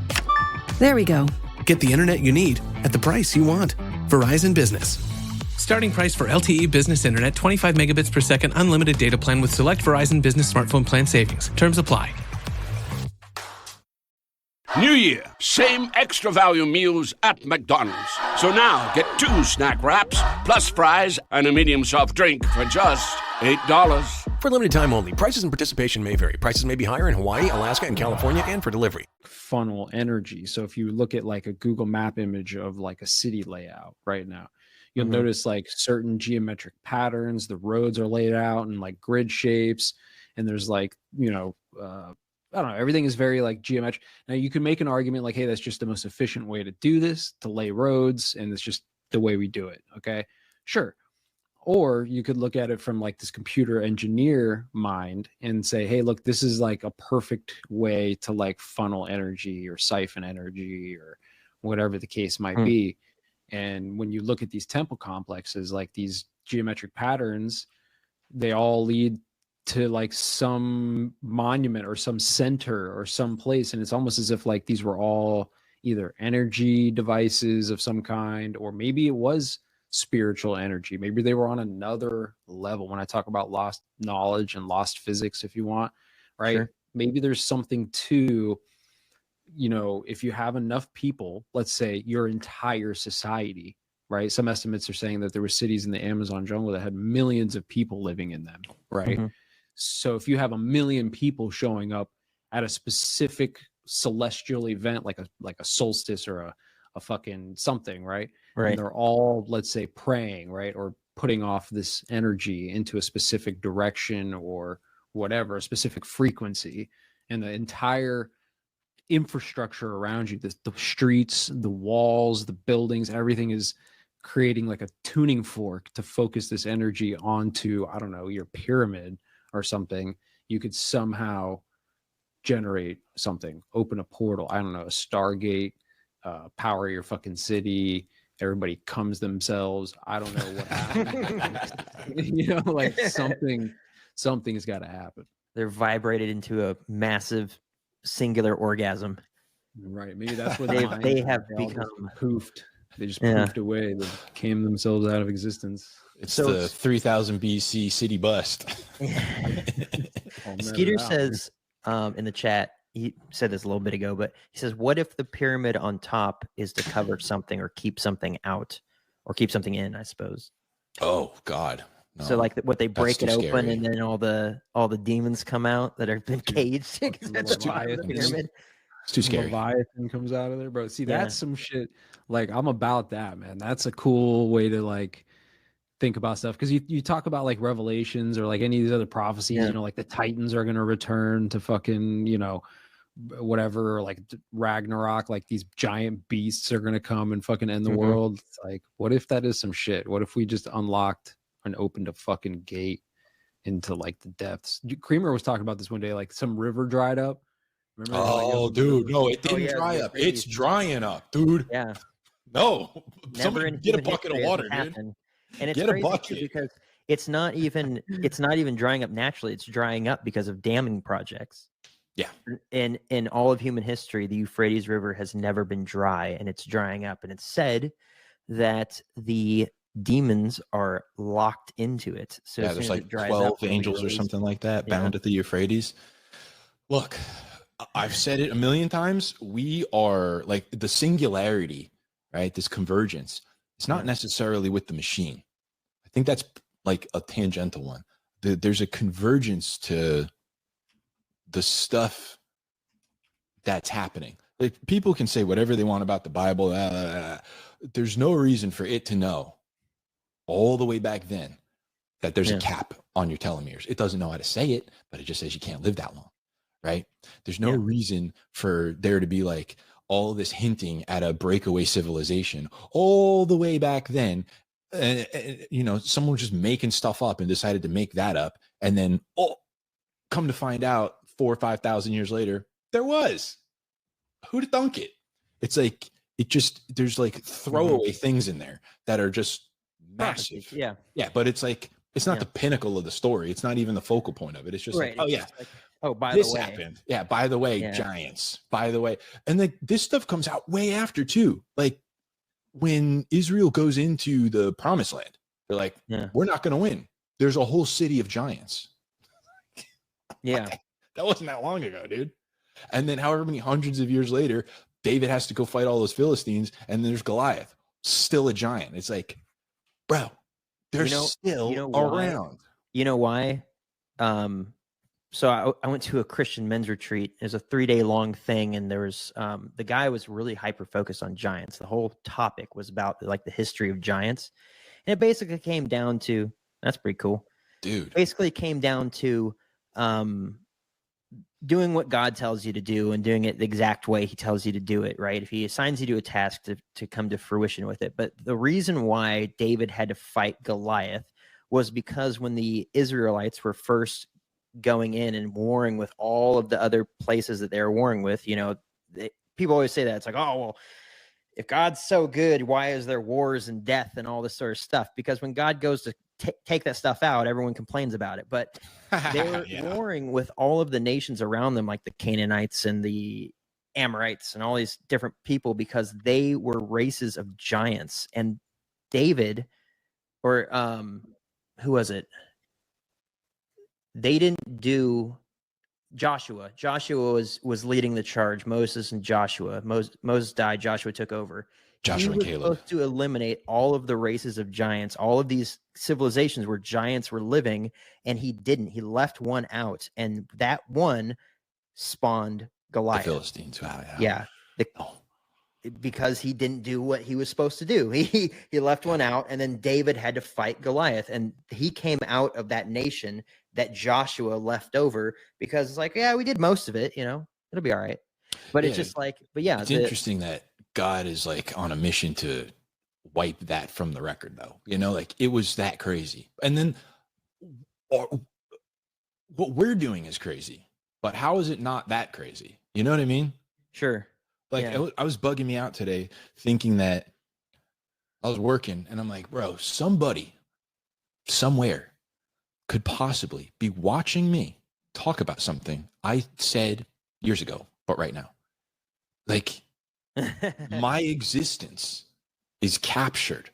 There we go. Get the internet you need at the price you want. Verizon Business. Starting price for LTE business internet, 25 megabits per second, unlimited data plan with select Verizon Business smartphone plan savings. Terms apply. New Year, same extra value meals at McDonald's. So now get 2 snack wraps, plus fries, and a medium soft drink for just $8. For limited time only. Prices and participation may vary. Prices may be higher in Hawaii, Alaska, and California, and for delivery. Funnel energy. So if you look at like a Google map image of like a city layout right now, you'll notice like certain geometric patterns. The roads are laid out in like grid shapes, and there's like, you know, I don't know, everything is very like geometric. Now you can make an argument like, hey, that's just the most efficient way to do this, to lay roads, and it's just the way we do it. Okay, sure. Or you could look at it from like this computer engineer mind and say, hey, look, this is like a perfect way to like funnel energy or siphon energy or whatever the case might be. And when you look at these temple complexes, like these geometric patterns, they all lead to like some monument or some center or some place. And it's almost as if like these were all either energy devices of some kind, or maybe it was spiritual energy. Maybe they were on another level. When I talk about lost knowledge and lost physics, if you want, right? Sure. Maybe there's something to, you know, if you have enough people, let's say your entire society, right? Some estimates are saying that there were cities in the Amazon jungle that had millions of people living in them, right? So if you have 1 million people showing up at a specific celestial event, like a solstice or a fucking something, right? And they're all, let's say, praying, right? Or putting off this energy into a specific direction or whatever, a specific frequency, and the entire infrastructure around you, the streets, the walls, the buildings, everything is creating like a tuning fork to focus this energy onto, I don't know, your pyramid or something. You could somehow generate something, open a portal, I don't know, a Stargate, power your fucking city, everybody comes themselves, I don't know what happens. You know, like something's got to happen. They're vibrated into a massive singular orgasm. Right, maybe that's what they have become poofed. They just poofed away. They came themselves out of existence. It's so the 3000 BC city bust. Skeeter says in the chat, he said this a little bit ago, but he says, what if the pyramid on top is to cover something or keep something out or keep something in, I suppose? Oh, God. So like what they break it open scary. and then all the demons come out that have been caged. That's why the pyramid. It's too scary. Leviathan comes out of there, bro. See, Yeah. that's some shit. Like, I'm about that, man. That's a cool way to like think about stuff, because you talk about like Revelations or like any of these other prophecies, you know, like the Titans are gonna return to fucking, you know, whatever, or like Ragnarok, like these giant beasts are gonna come and fucking end the world. It's like, what if that is some shit? What if we just unlocked and opened a fucking gate into like the depths? Cramer was talking about this one day, like some river dried up. Remember, oh, dude, no, it didn't dry up. It's drying up, dude. Yeah. No, somebody get a bucket of water, dude. And it's get a crazy bucket. too, because it's not even drying up naturally. It's drying up because of damming projects. Yeah. In all of human history, the Euphrates River has never been dry, and it's drying up. And it's said that the demons are locked into it. So yeah, there's like 12 angels or something like that bound at the Euphrates. Look, I've said it a million times. We are like the singularity, right? This convergence. It's not necessarily with the machine. I think that's like a tangential one. There's a convergence to the stuff that's happening. Like, people can say whatever they want about the Bible. There's no reason for it to know all the way back then that there's a cap on your telomeres. It doesn't know how to say it, but it just says you can't live that long, right? There's no reason for there to be like all this hinting at a breakaway civilization all the way back then. You know, someone was just making stuff up and decided to make that up. And then, come to find out 4,000 or 5,000 years later, there was. Who'd thunk it? It's like, there's like throwaway things in there that are just massive. Yeah. Yeah. But it's like, it's not the pinnacle of the story. It's not even the focal point of it. It's just like, oh yeah. By this the way, happened. Yeah. By the way, giants. By the way. And like this stuff comes out way after too. Like when Israel goes into the promised land, they're like, we're not going to win. There's a whole city of giants. Yeah. That wasn't that long ago, dude. And then however many hundreds of years later, David has to go fight all those Philistines, and there's Goliath, still a giant. It's like, bro, they're still around. You know why? So I went to a Christian men's retreat. It was a 3-day long thing, and there was the guy was really hyper focused on giants. The whole topic was about like the history of giants, and it basically came down to, that's pretty cool, dude. Basically, it came down to doing what God tells you to do and doing it the exact way he tells you to do it, right? If he assigns you to a task to come to fruition with it. But the reason why David had to fight Goliath was because when the Israelites were first going in and warring with all of the other places that they were warring with, you know, people always say that. It's like, oh, well, if God's so good, why is there wars and death and all this sort of stuff? Because when God goes to take that stuff out, everyone complains about it. But they were warring with all of the nations around them, like the Canaanites and the Amorites and all these different people, because they were races of giants. And David, or who was it? They didn't do Joshua. Joshua was leading the charge. Moses and Joshua. Moses died. Joshua took over. Joshua and Caleb. Supposed to eliminate all of the races of giants, all of these civilizations where giants were living, and he didn't. He left one out, and that one spawned Goliath. The Philistines. Wow, yeah. Because he didn't do what he was supposed to do. He left one out, and then David had to fight Goliath, and he came out of that nation that Joshua left over, because it's like, yeah, we did most of it, you know, it'll be all right. But it's just like, but yeah, it's interesting that God is like on a mission to wipe that from the record, though. You know, like it was that crazy. And then what we're doing is crazy, but how is it not that crazy? You know what I mean? Sure. Like I was bugging me out today thinking that I was working and I'm like, bro, somebody somewhere could possibly be watching me talk about something I said years ago, but right now. Like my existence is captured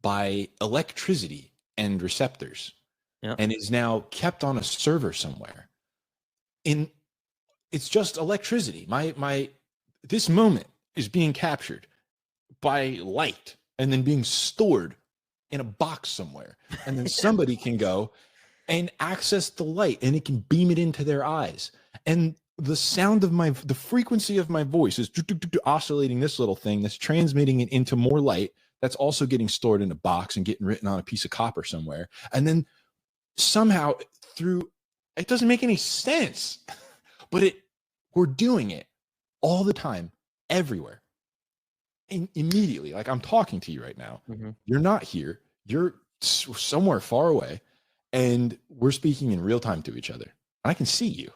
by electricity and receptors and is now kept on a server somewhere. It's just electricity. This moment is being captured by light and then being stored in a box somewhere, and then somebody can go and access the light, and it can beam it into their eyes. And the sound of the frequency of my voice is oscillating this little thing that's transmitting it into more light that's also getting stored in a box and getting written on a piece of copper somewhere. And then somehow through, it doesn't make any sense, but we're doing it all the time, everywhere. And immediately, like I'm talking to you right now, you're not here, you're somewhere far away, and we're speaking in real time to each other. I can see you.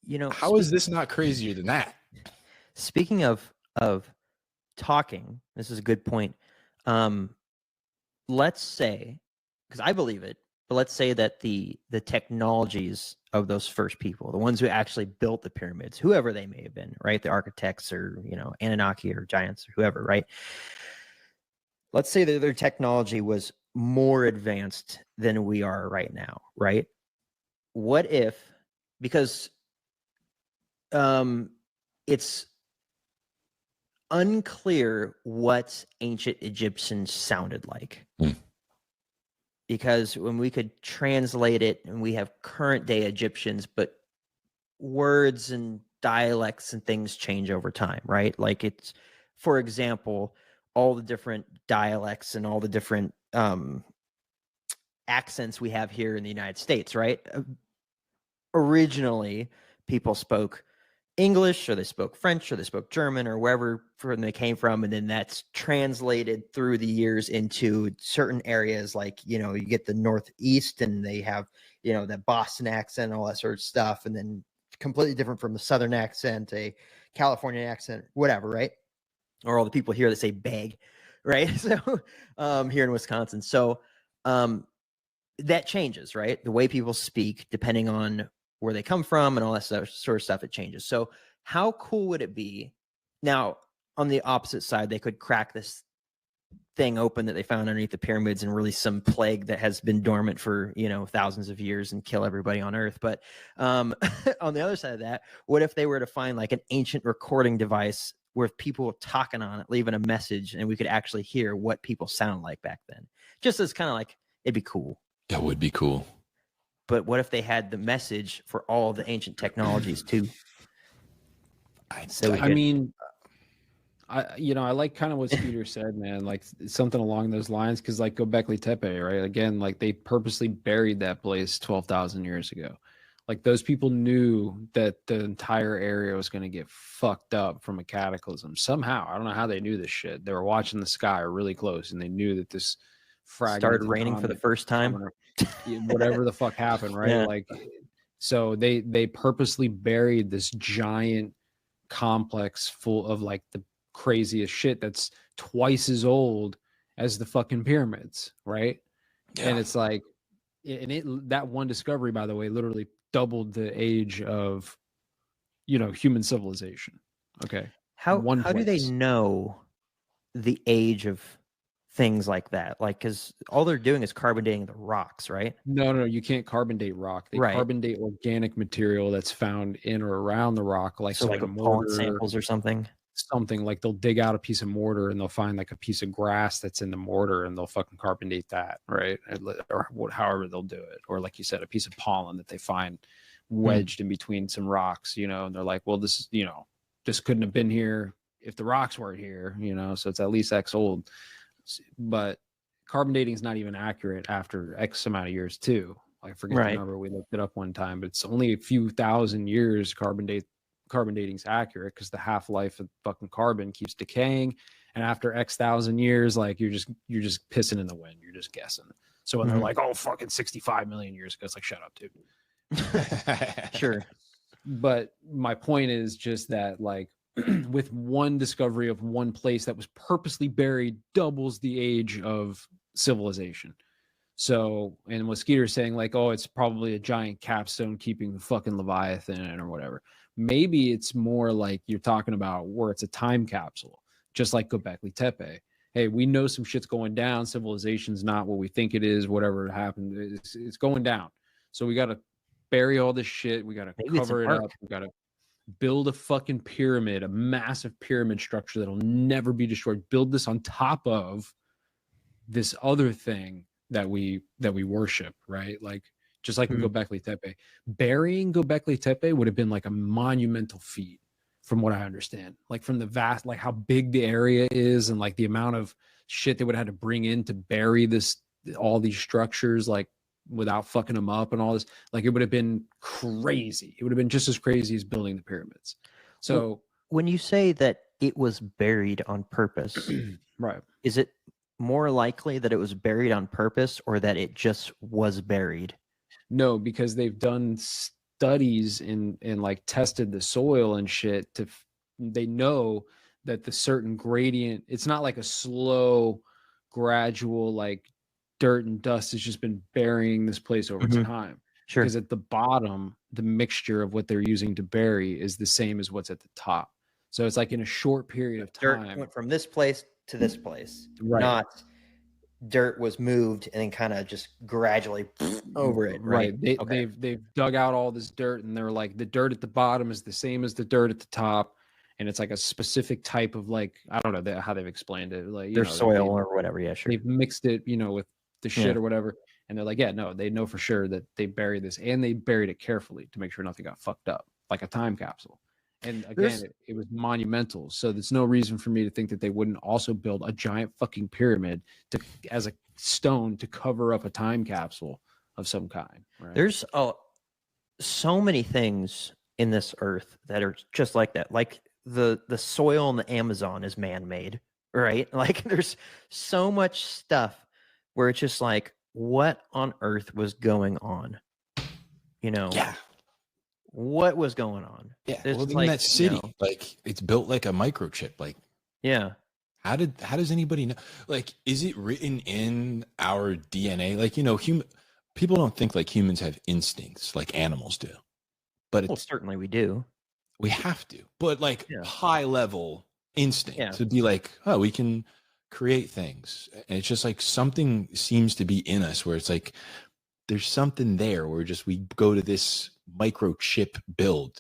You know, how is this not crazier than that? Speaking of talking, this is a good point. Let's say, because I believe it, but let's say that the technologies of those first people, the ones who actually built the pyramids, whoever they may have been, right? The architects, or, you know, Anunnaki or giants or whoever, right? Let's say that their technology was more advanced than we are right now, right? What if, because it's unclear what ancient Egyptians sounded like. Because when we could translate it, and we have current day Egyptians, but words and dialects and things change over time, right? Like it's, for example, all the different dialects and all the different accents we have here in the United States, right? Originally, people spoke English, or they spoke French, or they spoke German, or wherever they came from, and then that's translated through the years into certain areas. Like, you know, you get the Northeast, and they have, you know, that Boston accent, all that sort of stuff, and then completely different from the Southern accent, a California accent, whatever, right? Or all the people here that say "bag," right? So here in Wisconsin, so that changes, right? The way people speak, depending on where they come from and all that sort of stuff, it changes. So how cool would it be? Now, on the opposite side, they could crack this thing open that they found underneath the pyramids and release some plague that has been dormant for, you know, thousands of years and kill everybody on Earth. But on the other side of that, what if they were to find like an ancient recording device with people talking on it, leaving a message, and we could actually hear what people sound like back then? Just as kind of like, it'd be cool. That would be cool. But what if they had the message for all of the ancient technologies too? I mean, I like kind of what Skeeter said, man, like something along those lines. Cause like Göbekli Tepe, right? Again, like they purposely buried that place 12,000 years ago. Like those people knew that the entire area was going to get fucked up from a cataclysm somehow. I don't know how they knew this shit. They were watching the sky really close, and they knew that this fragment started raining for the first time. Whatever the fuck happened, right? Yeah. Like, so they purposely buried this giant complex full of like the craziest shit that's twice as old as the fucking pyramids, right? Yeah. And it's like, that one discovery, by the way, literally doubled the age of, you know, human civilization. Okay. How do they know the age of things like that? Like, because all they're doing is carbon dating the rocks, right? No, you can't carbon date rock. They carbon date organic material that's found in or around the rock, like so like pollen samples or something. Something like they'll dig out a piece of mortar and they'll find like a piece of grass that's in the mortar, and they'll fucking carbon date that, right? Or however they'll do it. Or like you said, a piece of pollen that they find wedged in between some rocks, you know, and they're like, well, this, you know, this couldn't have been here if the rocks weren't here, you know, so it's at least X old. But carbon dating is not even accurate after X amount of years too. I forget the number, we looked it up one time, but it's only a few thousand years carbon dating is accurate, because the half-life of fucking carbon keeps decaying, and after X thousand years, like you're just pissing in the wind, you're just guessing. So when they're like, oh, fucking 65 million years ago, it's like, shut up, dude. Sure. But my point is just that, like, with one discovery of one place that was purposely buried doubles the age of civilization. So, and what Skeeter's saying, like, oh, it's probably a giant capstone keeping the fucking Leviathan or whatever. Maybe it's more like you're talking about where it's a time capsule, just like Göbekli Tepe. Hey, we know some shit's going down. Civilization's not what we think it is. Whatever happened, it's going down. So we got to bury all this shit. We got to cover it up. We got to build a fucking pyramid, a massive pyramid structure that'll never be destroyed. Build this on top of this other thing that we worship, right? Like just like in Göbekli Tepe, burying Göbekli Tepe would have been like a monumental feat, from what I understand. Like from the vast, like how big the area is, and like the amount of shit they would have had to bring in to bury all these structures, like without fucking them up and all this. Like it would have been crazy. It would have been just as crazy as building the pyramids. So when you say that it was buried on purpose, right, is it more likely that it was buried on purpose or that it just was buried? No, because they've done studies and like tested the soil and shit they know that the certain gradient, it's not like a slow, gradual, like dirt and dust has just been burying this place over time. Sure. Because at the bottom, the mixture of what they're using to bury is the same as what's at the top. So it's like in a short period of time. Dirt went from this place to this place, right? Not dirt was moved and then kind of just gradually over it, right? They've dug out all this dirt, and they're like, the dirt at the bottom is the same as the dirt at the top, and it's like a specific type of, like, I don't know how they've explained it, like their soil or whatever. Yeah, sure. They've mixed it, with the shit or whatever, and they're like, yeah, no, they know for sure that they buried this, and they buried it carefully to make sure nothing got fucked up, like a time capsule. And again, it was monumental. So there's no reason for me to think that they wouldn't also build a giant fucking pyramid as a stone to cover up a time capsule of some kind. Right? There's so many things in this earth that are just like that. Like the soil in the Amazon is man-made, right? Like there's so much stuff where it's just like, what on earth was going on? Yeah. What was going on? Yeah, well, in that city, like it's built like a microchip. Like, yeah, how does anybody know? Like, is it written in our DNA? Like, people don't think like humans have instincts like animals do, but certainly we do. We have to, but like high level instinct to be like, oh, we can create things, and it's just like something seems to be in us where it's like there's something there where we go to this microchip build.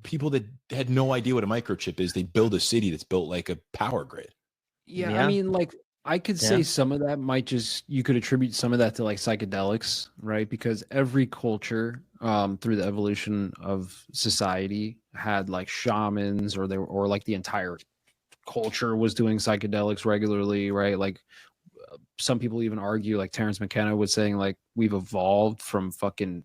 People that had no idea what a microchip is, they build a city that's built like a power grid. Yeah. I mean, like I could say some of that you could attribute some of that to like psychedelics, right? Because every culture through the evolution of society had like shamans, or like the entire culture was doing psychedelics regularly, right? Like some people even argue, like Terrence McKenna was saying, like we've evolved from fucking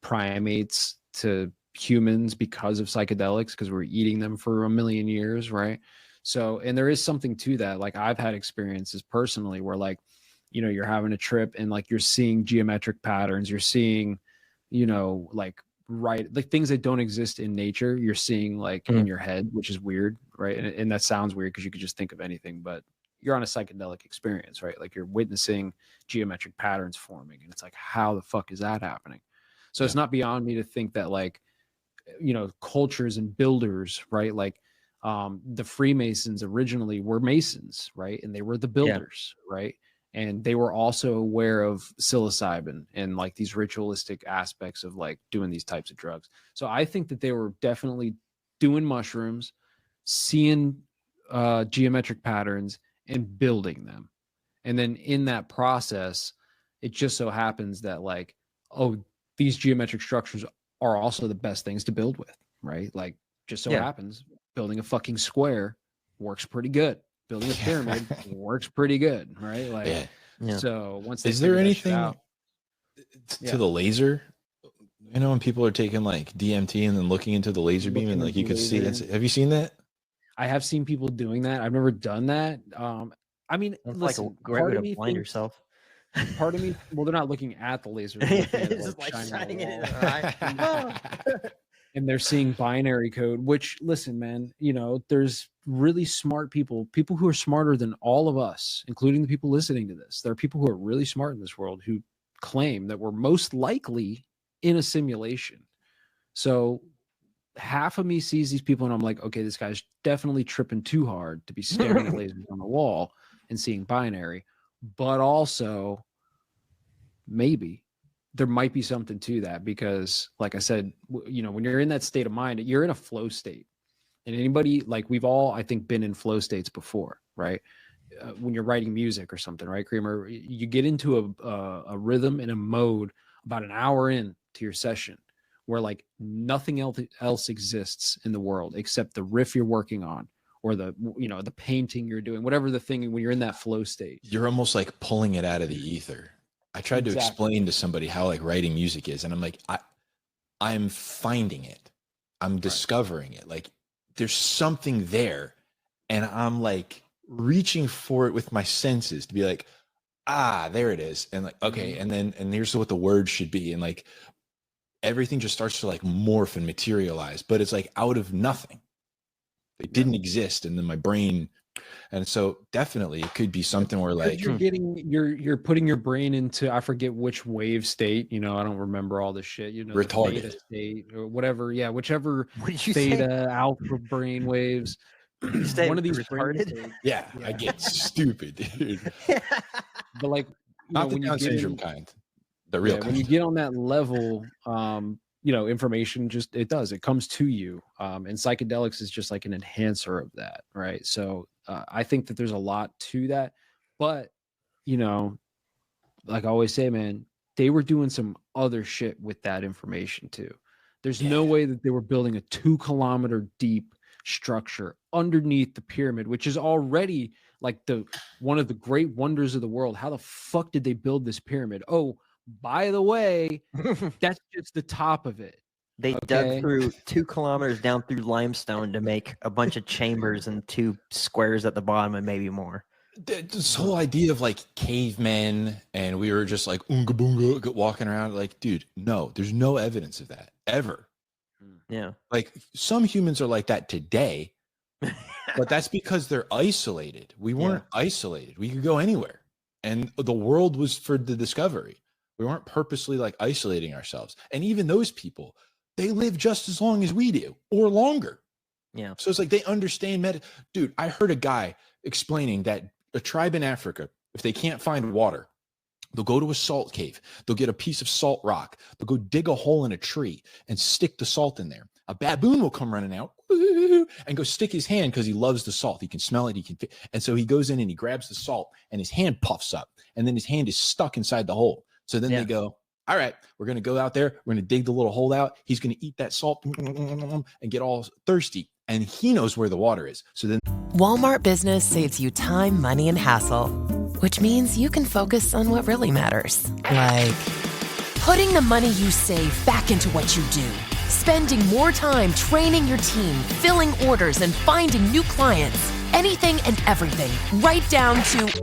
primates to humans because of psychedelics, because we're eating them for 1 million years, right? So, and there is something to that. Like I've had experiences personally where like, you're having a trip and like you're seeing geometric patterns, you're seeing, like things that don't exist in nature, you're seeing like in your head, which is weird, right? And that sounds weird because you could just think of anything, but you're on a psychedelic experience, right? Like you're witnessing geometric patterns forming, and it's like, how the fuck is that happening? So it's not beyond me to think that like, cultures and builders, right? Like the Freemasons originally were Masons, right? And they were the builders, right? And they were also aware of psilocybin and like these ritualistic aspects of like doing these types of drugs. So I think that they were definitely doing mushrooms, seeing geometric patterns and building them. And then in that process, it just so happens that like, oh, these geometric structures are also the best things to build with, right? Like just so happens building a fucking square works pretty good. Building a pyramid works pretty good, right? Like, so once is there anything to the laser? When people are taking like DMT and then looking into the laser beam and like you could see it. Have you seen that? I have seen people doing that. I've never done that. I mean, it's listen, like a great way to blind yourself. Part of me, well, they're not looking at the laser. It's like shining it in their eye. And they're seeing binary code, which, listen, man, there's really smart people who are smarter than all of us, including the people listening to this. There are people who are really smart in this world who claim that we're most likely in a simulation. So half of me sees these people and I'm like, okay, this guy's definitely tripping too hard to be staring at lasers on the wall and seeing binary. But also, maybe there might be something to that, because like I said, when you're in that state of mind, you're in a flow state. And anybody, like we've all, I think, been in flow states before, right? when you're writing music or something, right, Cramer? You get into a rhythm and a mode about an hour in to your session where like nothing else exists in the world except the riff you're working on or the painting you're doing, whatever the thing, when you're in that flow state. You're almost like pulling it out of the ether. I tried to explain to somebody how like writing music is, and I'm like, I'm finding it. I'm discovering it. Like there's something there, and I'm like reaching for it with my senses to be like, there it is. And like, okay. And here's what the word should be. And like, everything just starts to like morph and materialize, but it's like out of nothing. It didn't exist. And then my brain, and so definitely it could be something where like you're putting your brain into, I forget which wave state, I don't remember all this shit, retarded theta state or whatever. Yeah. Whichever theta, alpha brain waves. One of these retarded. Yeah, I get stupid, dude. But like, not the Down syndrome kind, the real kind. When you get on that level, information it comes to you. And psychedelics is just like an enhancer of that, right? So I think that there's a lot to that, but like I always say, man, they were doing some other shit with that information too. There's no way that they were building a 2 kilometer deep structure underneath the pyramid, which is already like one of the great wonders of the world. How the fuck did they build this pyramid? Oh, by the way, that's just the top of it. They dug through 2 kilometers down through limestone to make a bunch of chambers and 2 squares at the bottom and maybe more. This whole idea of like cavemen and we were just like oonga boonga walking around, like, dude, no, there's no evidence of that ever. Yeah. Like some humans are like that today, but that's because they're isolated. We weren't isolated. We could go anywhere. And the world was for the discovery. We weren't purposely like isolating ourselves. And even those people, they live just as long as we do or longer. Yeah. So it's like they understand Dude, I heard a guy explaining that a tribe in Africa, if they can't find water, they'll go to a salt cave. They'll get a piece of salt rock. They'll go dig a hole in a tree and stick the salt in there. A baboon will come running out and go stick his hand because he loves the salt. He can smell it. And so he goes in and he grabs the salt and his hand puffs up and then his hand is stuck inside the hole. So then they go, all right, we're going to go out there. We're going to dig the little hole out. He's going to eat that salt and get all thirsty. And he knows where the water is. So then Walmart Business saves you time, money, and hassle, which means you can focus on what really matters. Like putting the money you save back into what you do, spending more time training your team, filling orders, and finding new clients. Anything and everything, right down to,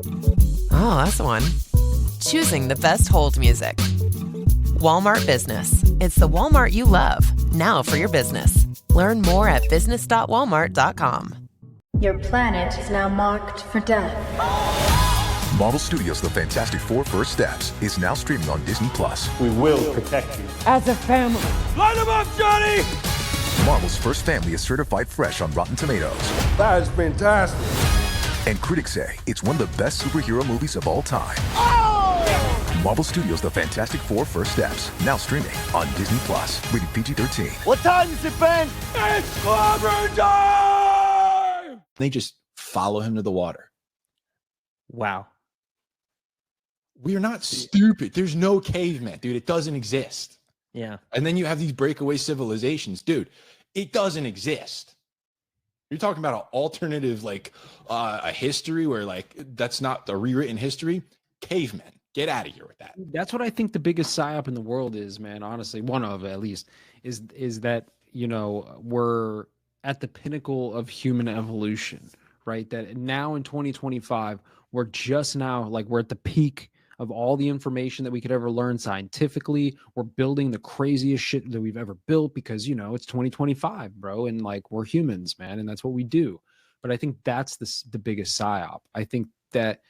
oh, that's one, choosing the best hold music. Walmart Business. It's the Walmart you love, now for your business. Learn more at business.walmart.com. Your planet is now marked for death. Marvel Studios' The Fantastic Four First Steps is now streaming on Disney+. We will protect you. As a family. Light him up, Johnny! Marvel's first family is certified fresh on Rotten Tomatoes. That is fantastic. And critics say it's one of the best superhero movies of all time. Oh! Marvel Studios' The Fantastic Four First Steps, now streaming on Disney+. Rated PG-13. What time is it, Ben? It's clobber time! They just follow him to the water. Wow. We are not stupid. There's no caveman, dude. It doesn't exist. Yeah. And then you have these breakaway civilizations. Dude, it doesn't exist. You're talking about an alternative, like a history where like that's not the rewritten history. Cavemen. Get out of here with that. That's what I think the biggest psyop in the world is, man. Honestly, one of at least is that we're at the pinnacle of human evolution, right? That now in 2025, we're just now like we're at the peak of all the information that we could ever learn scientifically. We're building the craziest shit that we've ever built because it's 2025, bro, and like we're humans, man, and that's what we do. But I think that's the biggest psyop. I think that.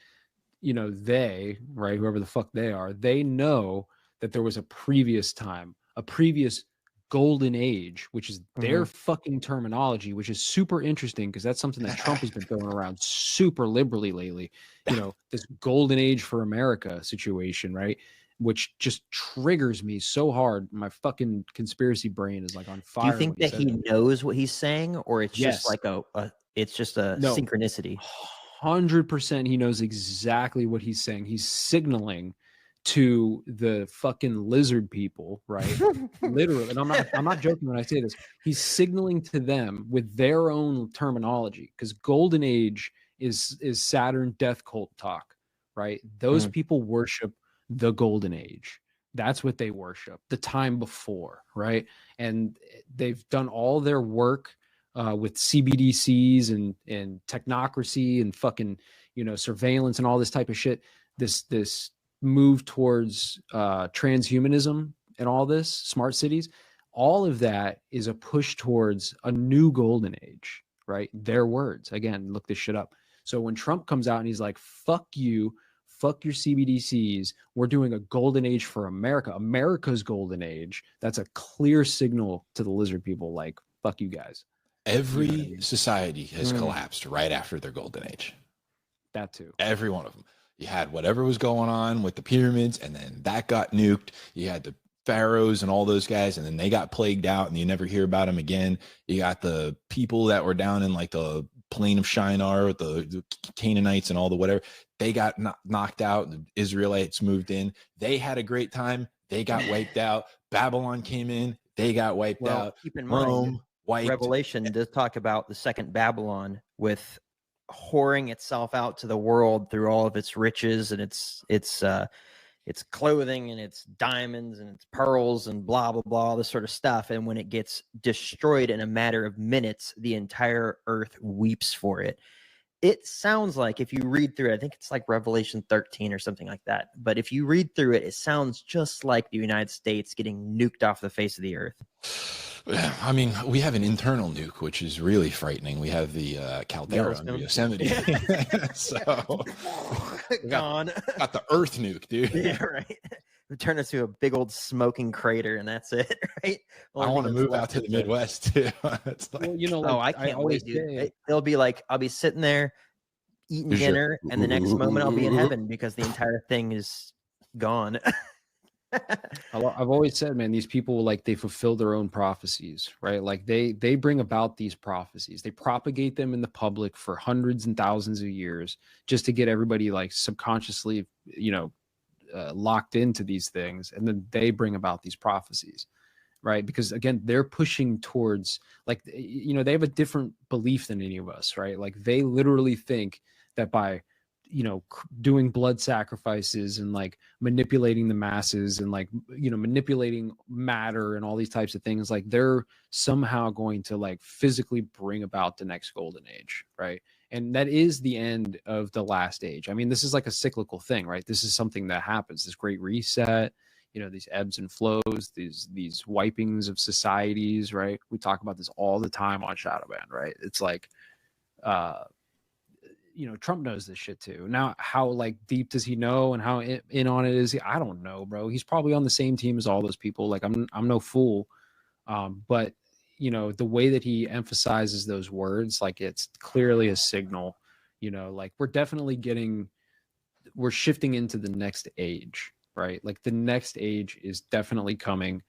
They, right, whoever the fuck they are, they know that there was a previous time, a previous golden age, which is their fucking terminology, which is super interesting because that's something that Trump has been throwing around super liberally lately. This golden age for America situation, right? Which just triggers me so hard. My fucking conspiracy brain is like on fire. Do you think that he knows what he's saying, or it's just like it's just a synchronicity? 100% he knows exactly what he's saying. He's signaling to the fucking lizard people, right? Literally, and I'm not joking when I say this. He's signaling to them with their own terminology, because golden age is Saturn death cult talk, right? Those people worship the golden age. That's what they worship, the time before, right? And they've done all their work with CBDCs and technocracy and fucking, you know, surveillance and all this type of shit. This move towards transhumanism and all this, smart cities, all of that is a push towards a new golden age, right? Their words. Again, look this shit up. So when Trump comes out and he's like, fuck you, fuck your CBDCs, we're doing a golden age for America, America's golden age, that's a clear signal to the lizard people, like, fuck you guys. Every society has collapsed right after their golden age. That too. Every one of them. You had whatever was going on with the pyramids, and then that got nuked. You had the pharaohs and all those guys, and then they got plagued out, and you never hear about them again. You got the people that were down in like the plain of Shinar, the Canaanites and all the whatever. They got knocked out. The Israelites moved in. They had a great time. They got wiped out. Babylon came in. They got wiped out. Keep in Rome, mind, wiped. Revelation does talk about the second Babylon with whoring itself out to the world through all of its riches and its clothing and its diamonds and its pearls and blah blah blah, all this sort of stuff. And when it gets destroyed in a matter of minutes, the entire earth weeps for it. It sounds like, if you read through it, I think it's like Revelation 13 or something like that, but if you read through it, it sounds just like the United States getting nuked off the face of the earth. I mean, we have an internal nuke, which is really frightening. We have the caldera on Yosemite. So Gone. Got the Earth nuke, dude. Yeah, right. We turn us to a big old smoking crater, and that's it, right? I want to move out to the Midwest too. It's like, well, you know, like, I can't wait, dude. It'll be like I'll be sitting there eating dinner, and the next moment I'll be in heaven because the entire thing is gone. I've always said, man, these people, like, they fulfill their own prophecies, right? Like they bring about these prophecies, they propagate them in the public for hundreds and thousands of years just to get everybody like subconsciously, you know, locked into these things, and then they bring about these prophecies, right? Because again, they're pushing towards, like, you know, they have a different belief than any of us, right? Like they literally think that by, you know, doing blood sacrifices and like manipulating the masses and like, you know, manipulating matter and all these types of things, like they're somehow going to like physically bring about the next golden age, right? And that is the end of the last age. I mean, this is like a cyclical thing, right? This is something that happens, this great reset, you know, these ebbs and flows, these wipings of societies, right? We talk about this all the time on Shadowband, right? It's like, you know, Trump knows this shit too. Now, how like deep does he know and how in on it is he? I don't know, bro. He's probably on the same team as all those people. Like I'm no fool. But you know, the way that he emphasizes those words, like it's clearly a signal, you know, like we're shifting into the next age, right? Like the next age is definitely coming.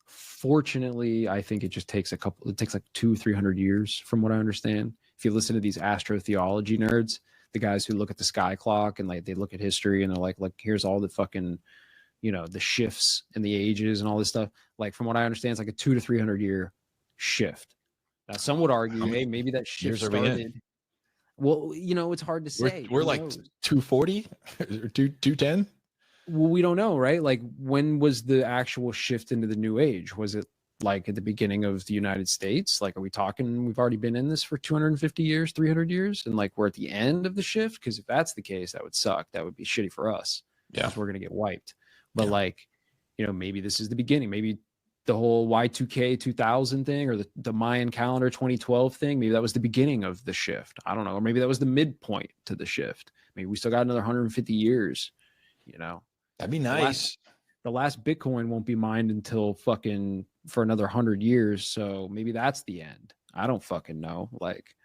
Fortunately, I think it just takes it takes like 200-300 years from what I understand. If you listen to these astrotheology nerds, the guys who look at the sky clock and like they look at history and they're like here's all the fucking, you know, the shifts and the ages and all this stuff. Like from what I understand, it's like a 200 to 300 year shift. Now, some would argue, hey, maybe that shift started. Well, you know, it's hard to say. We're like 240 or 210. Well, we don't know, right? Like, when was the actual shift into the new age? Was it like at the beginning of the United States? Like, are we talking, we've already been in this for 250 years, 300 years, and like we're at the end of the shift? Because if that's the case, that would suck. That would be shitty for us. Yeah, because we're gonna get wiped. But like, you know, maybe this is the beginning. Maybe the whole Y2K 2000 thing, or the Mayan calendar 2012 thing, maybe that was the beginning of the shift. I don't know. Or maybe that was the midpoint to the shift. Maybe we still got another 150 years, you know. That'd be nice. The last Bitcoin won't be mined until fucking for another 100 years. So maybe that's the end. I don't fucking know. Like,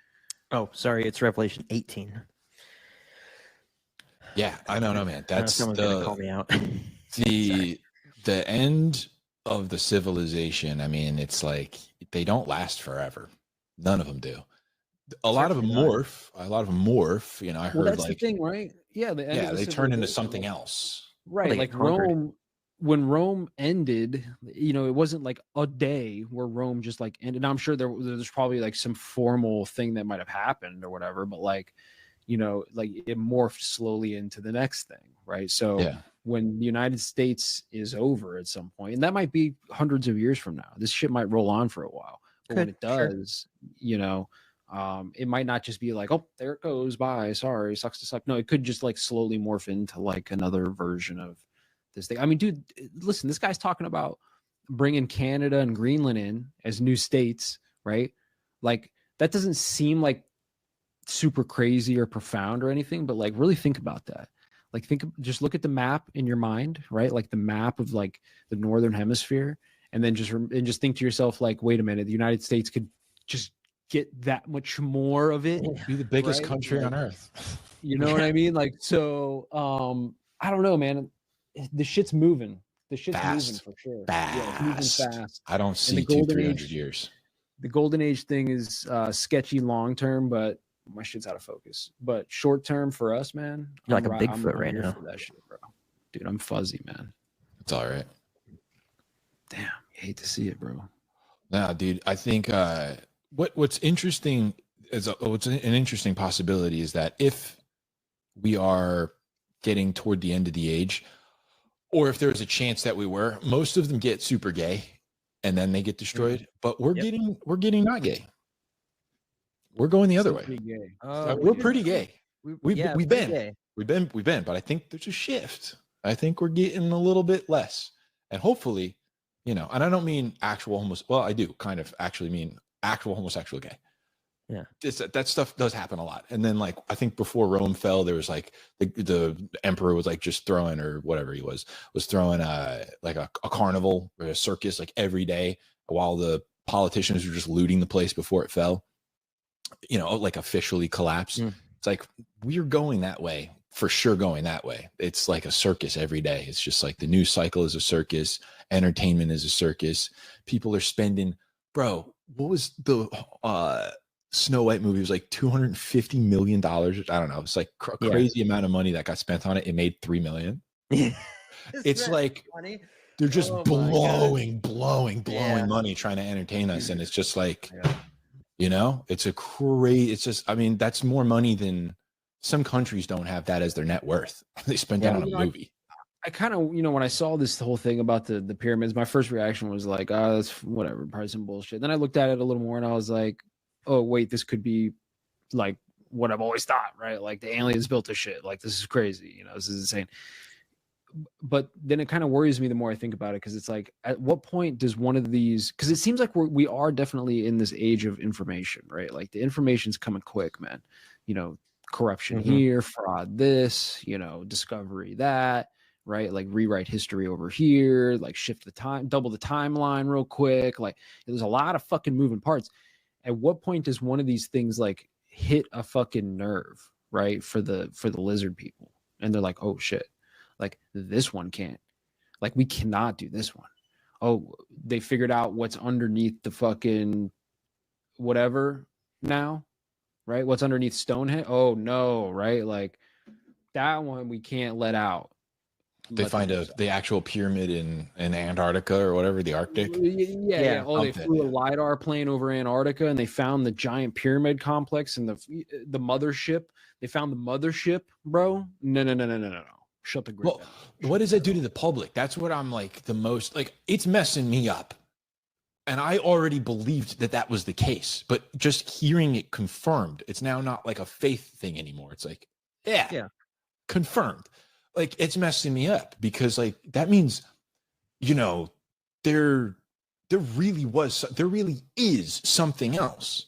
oh, sorry, it's Revelation 18. Yeah, I don't know, man. That's someone's gonna call me out. the end of the civilization. I mean, it's like they don't last forever. None of them do. A lot of them morph. I heard that's like the thing, right? Yeah, they turn into something else. Right, like Rome. When Rome ended, it wasn't like a day where Rome just like ended. Now, I'm sure there's probably like some formal thing that might have happened or whatever, but like, like it morphed slowly into the next thing, right? So when the United States is over at some point, and that might be hundreds of years from now, this shit might roll on for a while. But when it does, it might not just be like, oh, there it goes, bye, sorry, sucks to suck. No, it could just like slowly morph into like another version of this thing. I mean, dude, listen, this guy's talking about bringing Canada and Greenland in as new states, right? Like that doesn't seem like super crazy or profound or anything, but like really think about that. Like just look at the map in your mind, right? Like the map of like the Northern Hemisphere, and then just think to yourself, like, wait a minute, the United States could just get that much more of it. Be the biggest country on earth. You know what I mean? Like, so I don't know, man. The shit's moving. The shit's moving for sure. Yeah, it's moving fast. I don't see 200-300 years. The golden age thing is sketchy long term, but my shit's out of focus. But short term for us, man, you're like a Bigfoot right now. For that shit, bro. Dude, I'm fuzzy, man. It's all right. Damn, you hate to see it, bro. Nah, dude. I think what's interesting is what's an interesting possibility is that if we are getting toward the end of the age, or if there's a chance that we were, most of them get super gay and then they get destroyed. But we're getting not gay. We're going the other way. We're pretty gay. We've been. But I think there's a shift. I think we're getting a little bit less, and hopefully, and I don't mean actual well, I do kind of actually mean actual homosexual gay. Yeah, that stuff does happen a lot. And then like I think before Rome fell, there was like the emperor was like just throwing, or whatever he was throwing like a carnival or a circus like every day while the politicians were just looting the place before it fell. Like officially collapsed. It's like we're going that way, for sure going that way. It's like a circus every day. It's just like the news cycle is a circus, entertainment is a circus. People are spending, bro, what was the Snow White movie? It was like $250 million. I don't know. It's like a crazy amount of money that got spent on it. It made $3 million. It's like funny? They're just blowing money trying to entertain us. And it's just like, it's a crazy, it's just, I mean, that's more money than some countries don't have that as their net worth. They spend that on a movie. I kind of, when I saw this whole thing about the pyramids, my first reaction was like, oh, that's whatever, probably some bullshit. Then I looked at it a little more and I was like, oh, wait, this could be like what I've always thought, right? Like the aliens built this shit. Like, this is crazy. This is insane. But then it kind of worries me the more I think about it, because it's like, at what point does one of these, because it seems like we are definitely in this age of information, right? Like the information's coming quick, man. Corruption here, fraud this, discovery that, right? Like rewrite history over here, like shift the time, double the timeline real quick. Like there's a lot of fucking moving parts. At what point does one of these things like hit a fucking nerve, right? For the lizard people, and they're like, oh shit. Like this one can't, like we cannot do this one. Oh, they figured out what's underneath the fucking whatever now, right? What's underneath Stonehenge? Oh no, right? Like that one we can't let out. They find the actual pyramid in Antarctica or whatever, the Arctic. Yeah. Oh, they flew a LiDAR plane over Antarctica and they found the giant pyramid complex and the mothership. They found the mothership, bro. No. Shut the grip. Well, what does that do to the public? That's what I'm like the most, like, it's messing me up. And I already believed that was the case, but just hearing it confirmed, it's now not like a faith thing anymore. It's like, yeah. Confirmed. Like, it's messing me up because like, that means, there really is something else.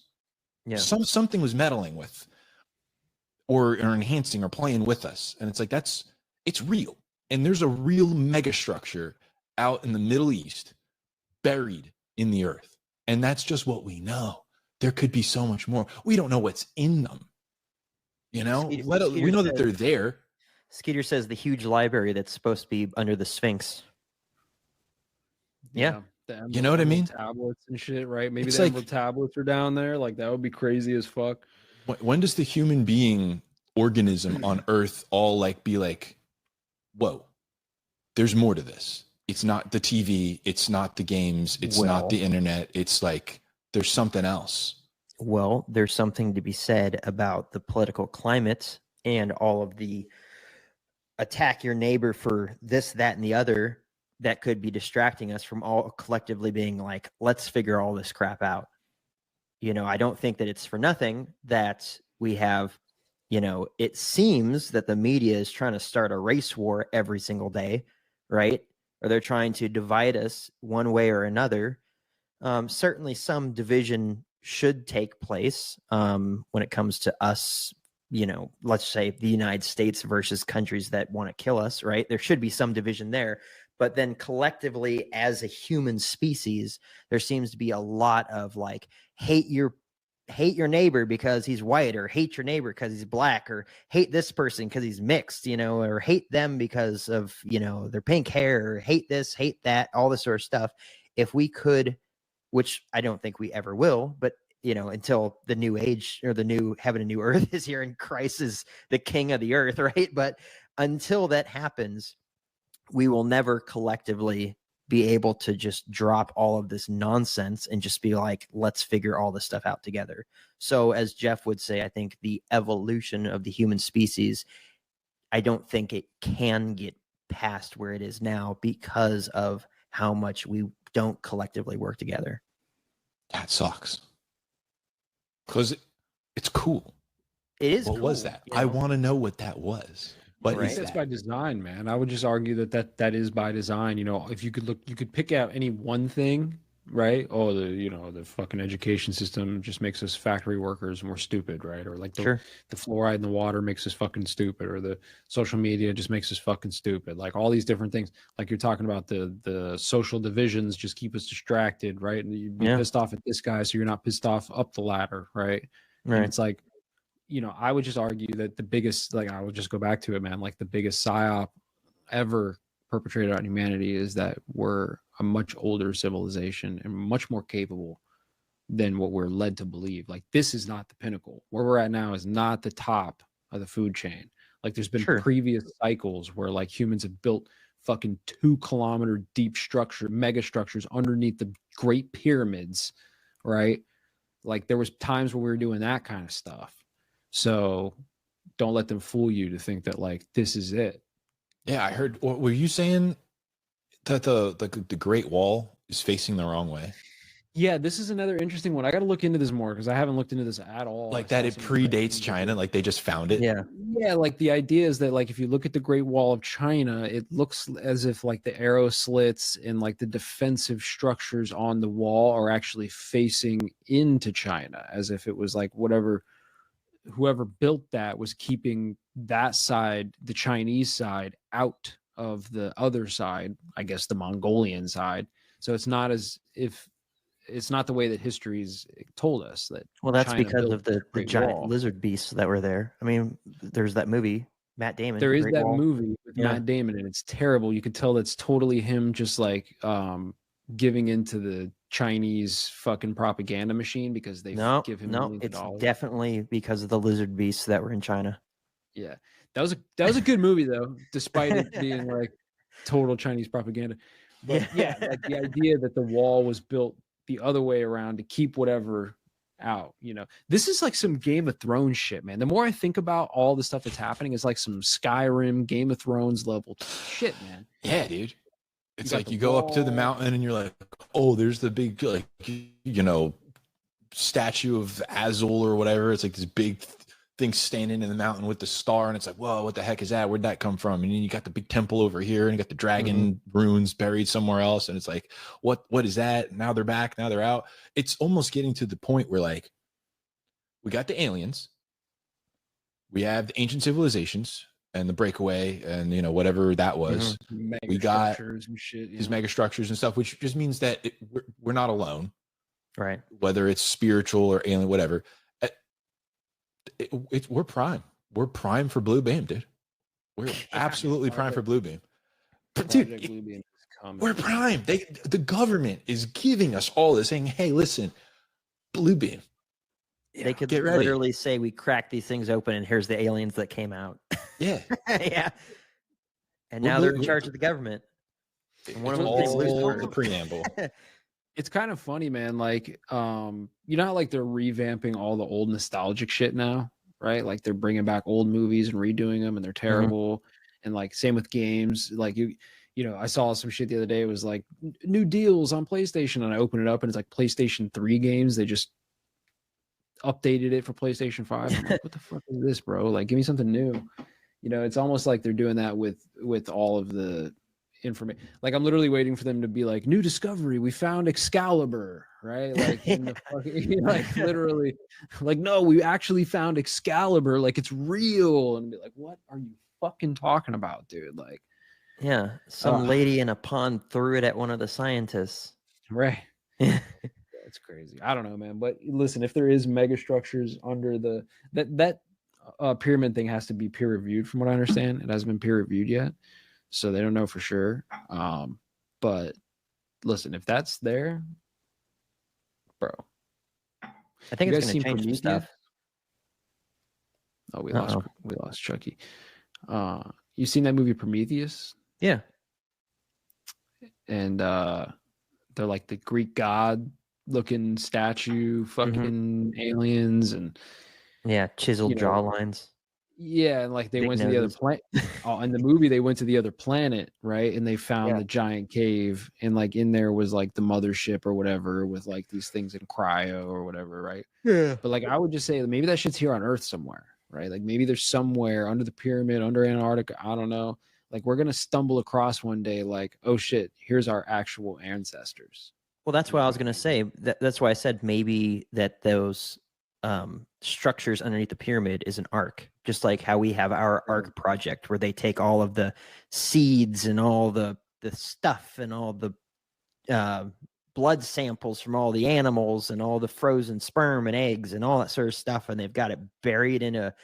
Yeah. Something was meddling with or enhancing or playing with us. And it's like, it's real. And there's a real mega structure out in the Middle East buried in the earth. And that's just what we know. There could be so much more. We don't know what's in them. We know that they're there. Skeeter says the huge library that's supposed to be under the Sphinx. Yeah. You know what I mean? Tablets and shit, right? Maybe It's the like- emerald tablets are down there. Like that would be crazy as fuck. When does the human being organism on Earth all like be like, whoa, there's more to this. It's not the TV. It's not the games. It's not the internet. It's like, there's something else. Well, there's something to be said about the political climate and all of the attack your neighbor for this, that, and the other that could be distracting us from all collectively being like, let's figure all this crap out. You know, I don't think that it's for nothing that we have, you know, it seems that the media is trying to start a race war every single day, right? Or they're trying to divide us one way or another. Certainly some division should take place when it comes to us, you know, let's say the United States versus countries that want to kill us, right? There should be some division there. But then collectively as a human species, there seems to be a lot of like hate your neighbor because he's white, or hate your neighbor because he's black, or hate this person because he's mixed, you know, or hate them because of, you know, their pink hair, or hate this, hate that, all this sort of stuff. If we could, which I don't think we ever will, but you know, until the new age or the new heaven and new earth is here and Christ is the king of the earth, right? But until that happens, we will never collectively be able to just drop all of this nonsense and just be like, let's figure all this stuff out together. So as Jeff would say, I think the evolution of the human species, I don't think it can get past where it is now because of how much we don't collectively work together. That sucks. Because it's cool. It is. What cool, was that? you know? I want to know what that was. What I is think that's that? by design, man. I would just argue that is by design. You know, if you could look, you could pick out any one thing, right? Oh, the fucking education system just makes us factory workers more stupid, right? Or like the fluoride in the water makes us fucking stupid, or the social media just makes us fucking stupid. Like all these different things. Like you're talking about the social divisions just keep us distracted, right? And you'd be pissed off at this guy, so you're not pissed off up the ladder, right? Right. And it's like, you know, I would just argue that the biggest, like, I would just go back to it, man. Like the biggest psyop ever perpetrated on humanity is that we're a much older civilization and much more capable than what we're led to believe. Like this is not the pinnacle. Where we're at now is not the top of the food chain. Like there's been previous cycles where like humans have built fucking 2-kilometer deep mega structures underneath the Great Pyramids, right? Like there was times where we were doing that kind of stuff. So don't let them fool you to think that like this is it. Yeah, I heard. Were you saying that the Great Wall is facing the wrong way? Yeah, this is another interesting one. I got to look into this more because I haven't looked into this at all. Like that it predates China, like they just found it. Yeah, like the idea is that like if you look at the Great Wall of China, it looks as if like the arrow slits and like the defensive structures on the wall are actually facing into China, as if it was like whoever built that was keeping that side, the Chinese side, out of the other side, I guess the Mongolian side. So it's not as if it's not the way that history's told us that. Well, that's China because built of the Great giant Wall. lizard beasts that were there. I mean, there's that movie, Matt Damon. There is Great that Wall. movie with Matt Damon, and it's terrible. You could tell that's totally him just like giving into the Chinese fucking propaganda machine because they give him millions of it's dollars. definitely because of the lizard beasts that were in China. Yeah, that was a good movie though, despite it being like total Chinese propaganda. But yeah, like the idea that the wall was built the other way around to keep whatever out, you know, this is like some Game of Thrones shit, man. The more I think about all the stuff that's happening, it's like some Skyrim, Game of Thrones level shit, man. Yeah, dude. It's like you go up to the mountain and you're like, oh, there's the big, like, you know, statue of Azul or whatever. It's like this big thing standing in the mountain with the star. And it's like, whoa, what the heck is that? Where'd that come from? And then you got the big temple over here and you got the dragon runes buried somewhere else. And it's like, what is that? Now they're back. Now they're out. It's almost getting to the point where like, we got the aliens. We have the ancient civilizations and the breakaway and, you know, whatever that was. We got and shit, these mega structures and stuff, which just means that we're not alone. Right. Whether it's spiritual or alien, whatever. We're prime. We're prime for Blue Beam, dude. We're absolutely prime for Blue Beam. Dude, Blue Beam is We're primed. The government is giving us all this, saying, "Hey, listen, blue beam." They could get ready. literally say we cracked these things open, and here's the aliens that came out. Yeah, yeah. And now they're in charge of the government. And one of them's getting blue all star. the preamble. It's kind of funny, man. Like, you know how like they're revamping all the old nostalgic shit now, right? Like they're bringing back old movies and redoing them, and they're terrible. And like same with games. Like you know, I saw some shit the other day. It was like new deals on PlayStation, and I opened it up, and it's like PlayStation 3 games. They just updated it for PlayStation 5. I'm like, what the fuck is this, bro? Like, give me something new. You know, it's almost like they're doing that with all of the information. Like, I'm literally waiting for them to be like, new discovery, we found Excalibur, right? Like in the fucking, like literally, like, no, we actually found Excalibur, like it's real, and be like, what are you fucking talking about, dude? Like, yeah, some lady in a pond threw it at one of the scientists. Right. That's crazy. I don't know, man. But listen, if there is mega structures under that pyramid thing has to be peer reviewed, from what I understand. It hasn't been peer reviewed yet, so they don't know for sure. But listen, if that's there, bro, I think it's going to change some stuff. Oh, we lost Chucky. You seen that movie Prometheus? Yeah. And they're like the Greek god looking statue, fucking aliens, and chiseled jawlines. Yeah, and like they Big went noses. to the other planet. In the movie, they went to the other planet, right? And they found the giant cave, and like in there was like the mothership or whatever, with like these things in cryo or whatever, right? Yeah. But like I would just say maybe that shit's here on Earth somewhere, right? Like maybe there's somewhere under the pyramid, under Antarctica. I don't know. Like we're gonna stumble across one day, like, oh shit, here's our actual ancestors. Well, that's what I was going to say. That's why I said maybe that those structures underneath the pyramid is an ark, just like how we have our ark project, where they take all of the seeds and all the stuff and all the blood samples from all the animals and all the frozen sperm and eggs and all that sort of stuff, and they've got it buried in a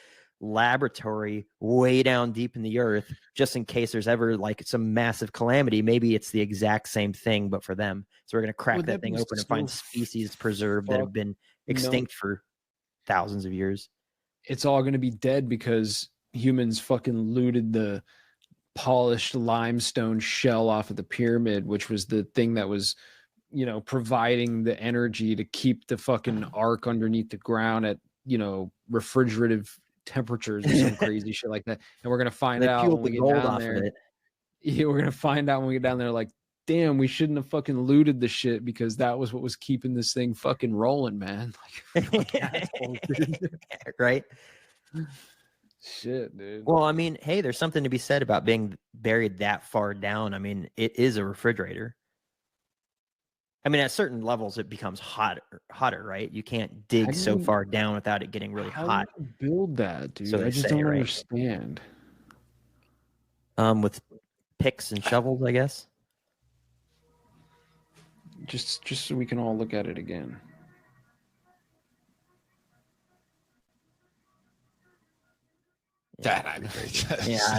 laboratory way down deep in the earth, just in case there's ever like some massive calamity. Maybe it's the exact same thing, but for them. So we're going to crack that thing open and find species preserved that have been extinct for thousands of years. It's all going to be dead because humans fucking looted the polished limestone shell off of the pyramid, which was the thing that was, you know, providing the energy to keep the fucking ark underneath the ground at, you know, refrigerative temperatures or some crazy shit like that. And we're gonna find out when we get down there. Yeah, we're gonna find out when we get down there, like, damn, we shouldn't have fucking looted the shit, because that was what was keeping this thing fucking rolling, man. Like, right? Shit, dude. Well, I mean, hey, there's something to be said about being buried that far down. I mean, it is a refrigerator. I mean, at certain levels, it becomes hotter, right? You can't dig so far down without it getting really hot. Do you build that, dude? So I just don't understand. With picks and shovels, I guess. Just so we can all look at it again. Yeah, I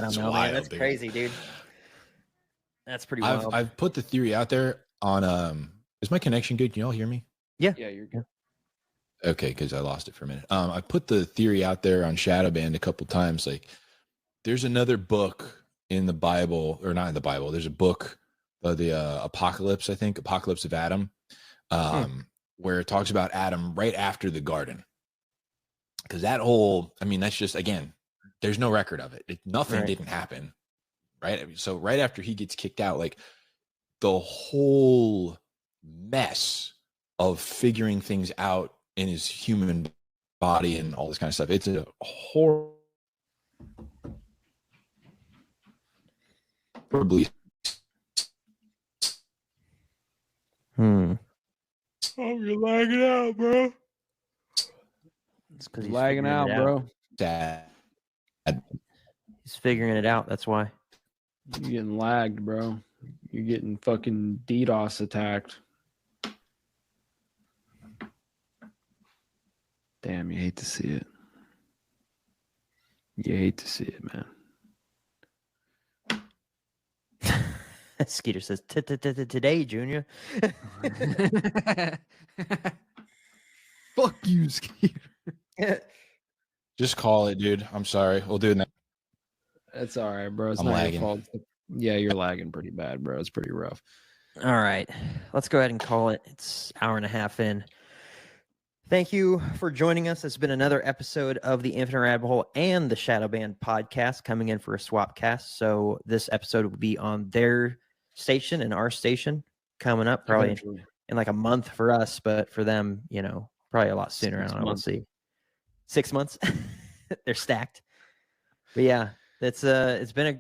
don't know, man. That's crazy, dude. That's pretty wild. I've put the theory out there on is my connection good? Can you all hear me? Yeah, you're good. Okay, because I lost it for a minute. I put the theory out there on Shadowband a couple times. Like, there's another book in the Bible, or not in the Bible. There's a book, the Apocalypse, I think, Apocalypse of Adam, where it talks about Adam right after the garden. Because that whole, I mean, that's just, again, there's no record of it. Nothing didn't happen, right? I mean, so right after he gets kicked out, like the whole mess of figuring things out in his human body and all this kind of stuff. It's a horribly Oh, you're lagging out, bro. It's because he's lagging out, bro. Sad. He's figuring it out. That's why. You're getting lagged, bro. You're getting fucking DDoS attacked. Damn, you hate to see it. You hate to see it, man. Skeeter says, today, Junior. Fuck you, Skeeter. Just call it, dude. I'm sorry. We'll do it next. That's all right, bro. It's I'm not lagging. your fault. Yeah, you're lagging pretty bad, bro. It's pretty rough. All right. Let's go ahead and call it. It's an hour and a half in. Thank you for joining us. It's been another episode of the Infinite Rabbit Hole and the Shadowband podcast coming in for a swap cast. So this episode will be on their station and our station coming up probably in like a month for us, but for them, probably a lot sooner. I don't know. We'll see. 6 months. They're stacked. But yeah, it's been a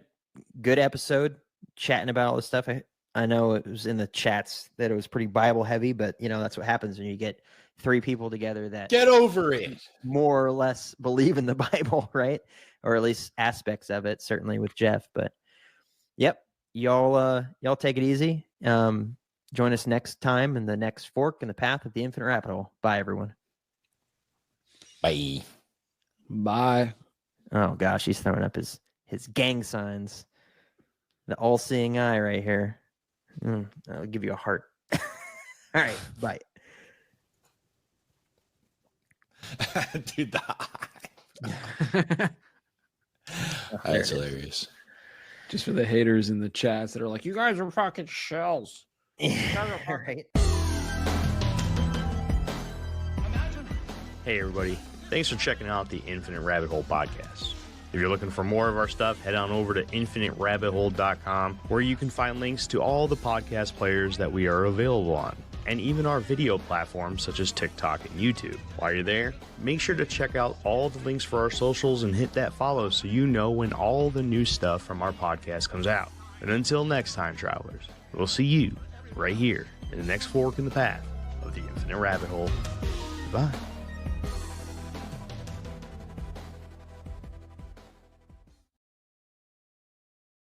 good episode chatting about all this stuff. I know it was in the chats that it was pretty Bible heavy, but that's what happens when you get three people together that get over it, more or less believe in the Bible, right? Or at least aspects of it, certainly with Jeff. But yep, y'all take it easy. Join us next time in the next fork in the path of the Infinite Rabbit Hole. Bye, everyone. Bye. Bye. Oh gosh, he's throwing up his gang signs. The all-seeing eye right here. I'll give you a heart. All right, bye. Dude, that's hilarious. Just for the haters in the chats that are like, you guys are fucking shells. Right. Hey everybody, thanks for checking out the Infinite Rabbit Hole podcast. If you're looking for more of our stuff, head on over to infiniterabbithole.com, where you can find links to all the podcast players that we are available on, and even our video platforms such as TikTok and YouTube. While you're there, make sure to check out all the links for our socials and hit that follow so you know when all the new stuff from our podcast comes out. And until next time, travelers, we'll see you right here in the next fork in the path of the Infinite Rabbit Hole. Bye.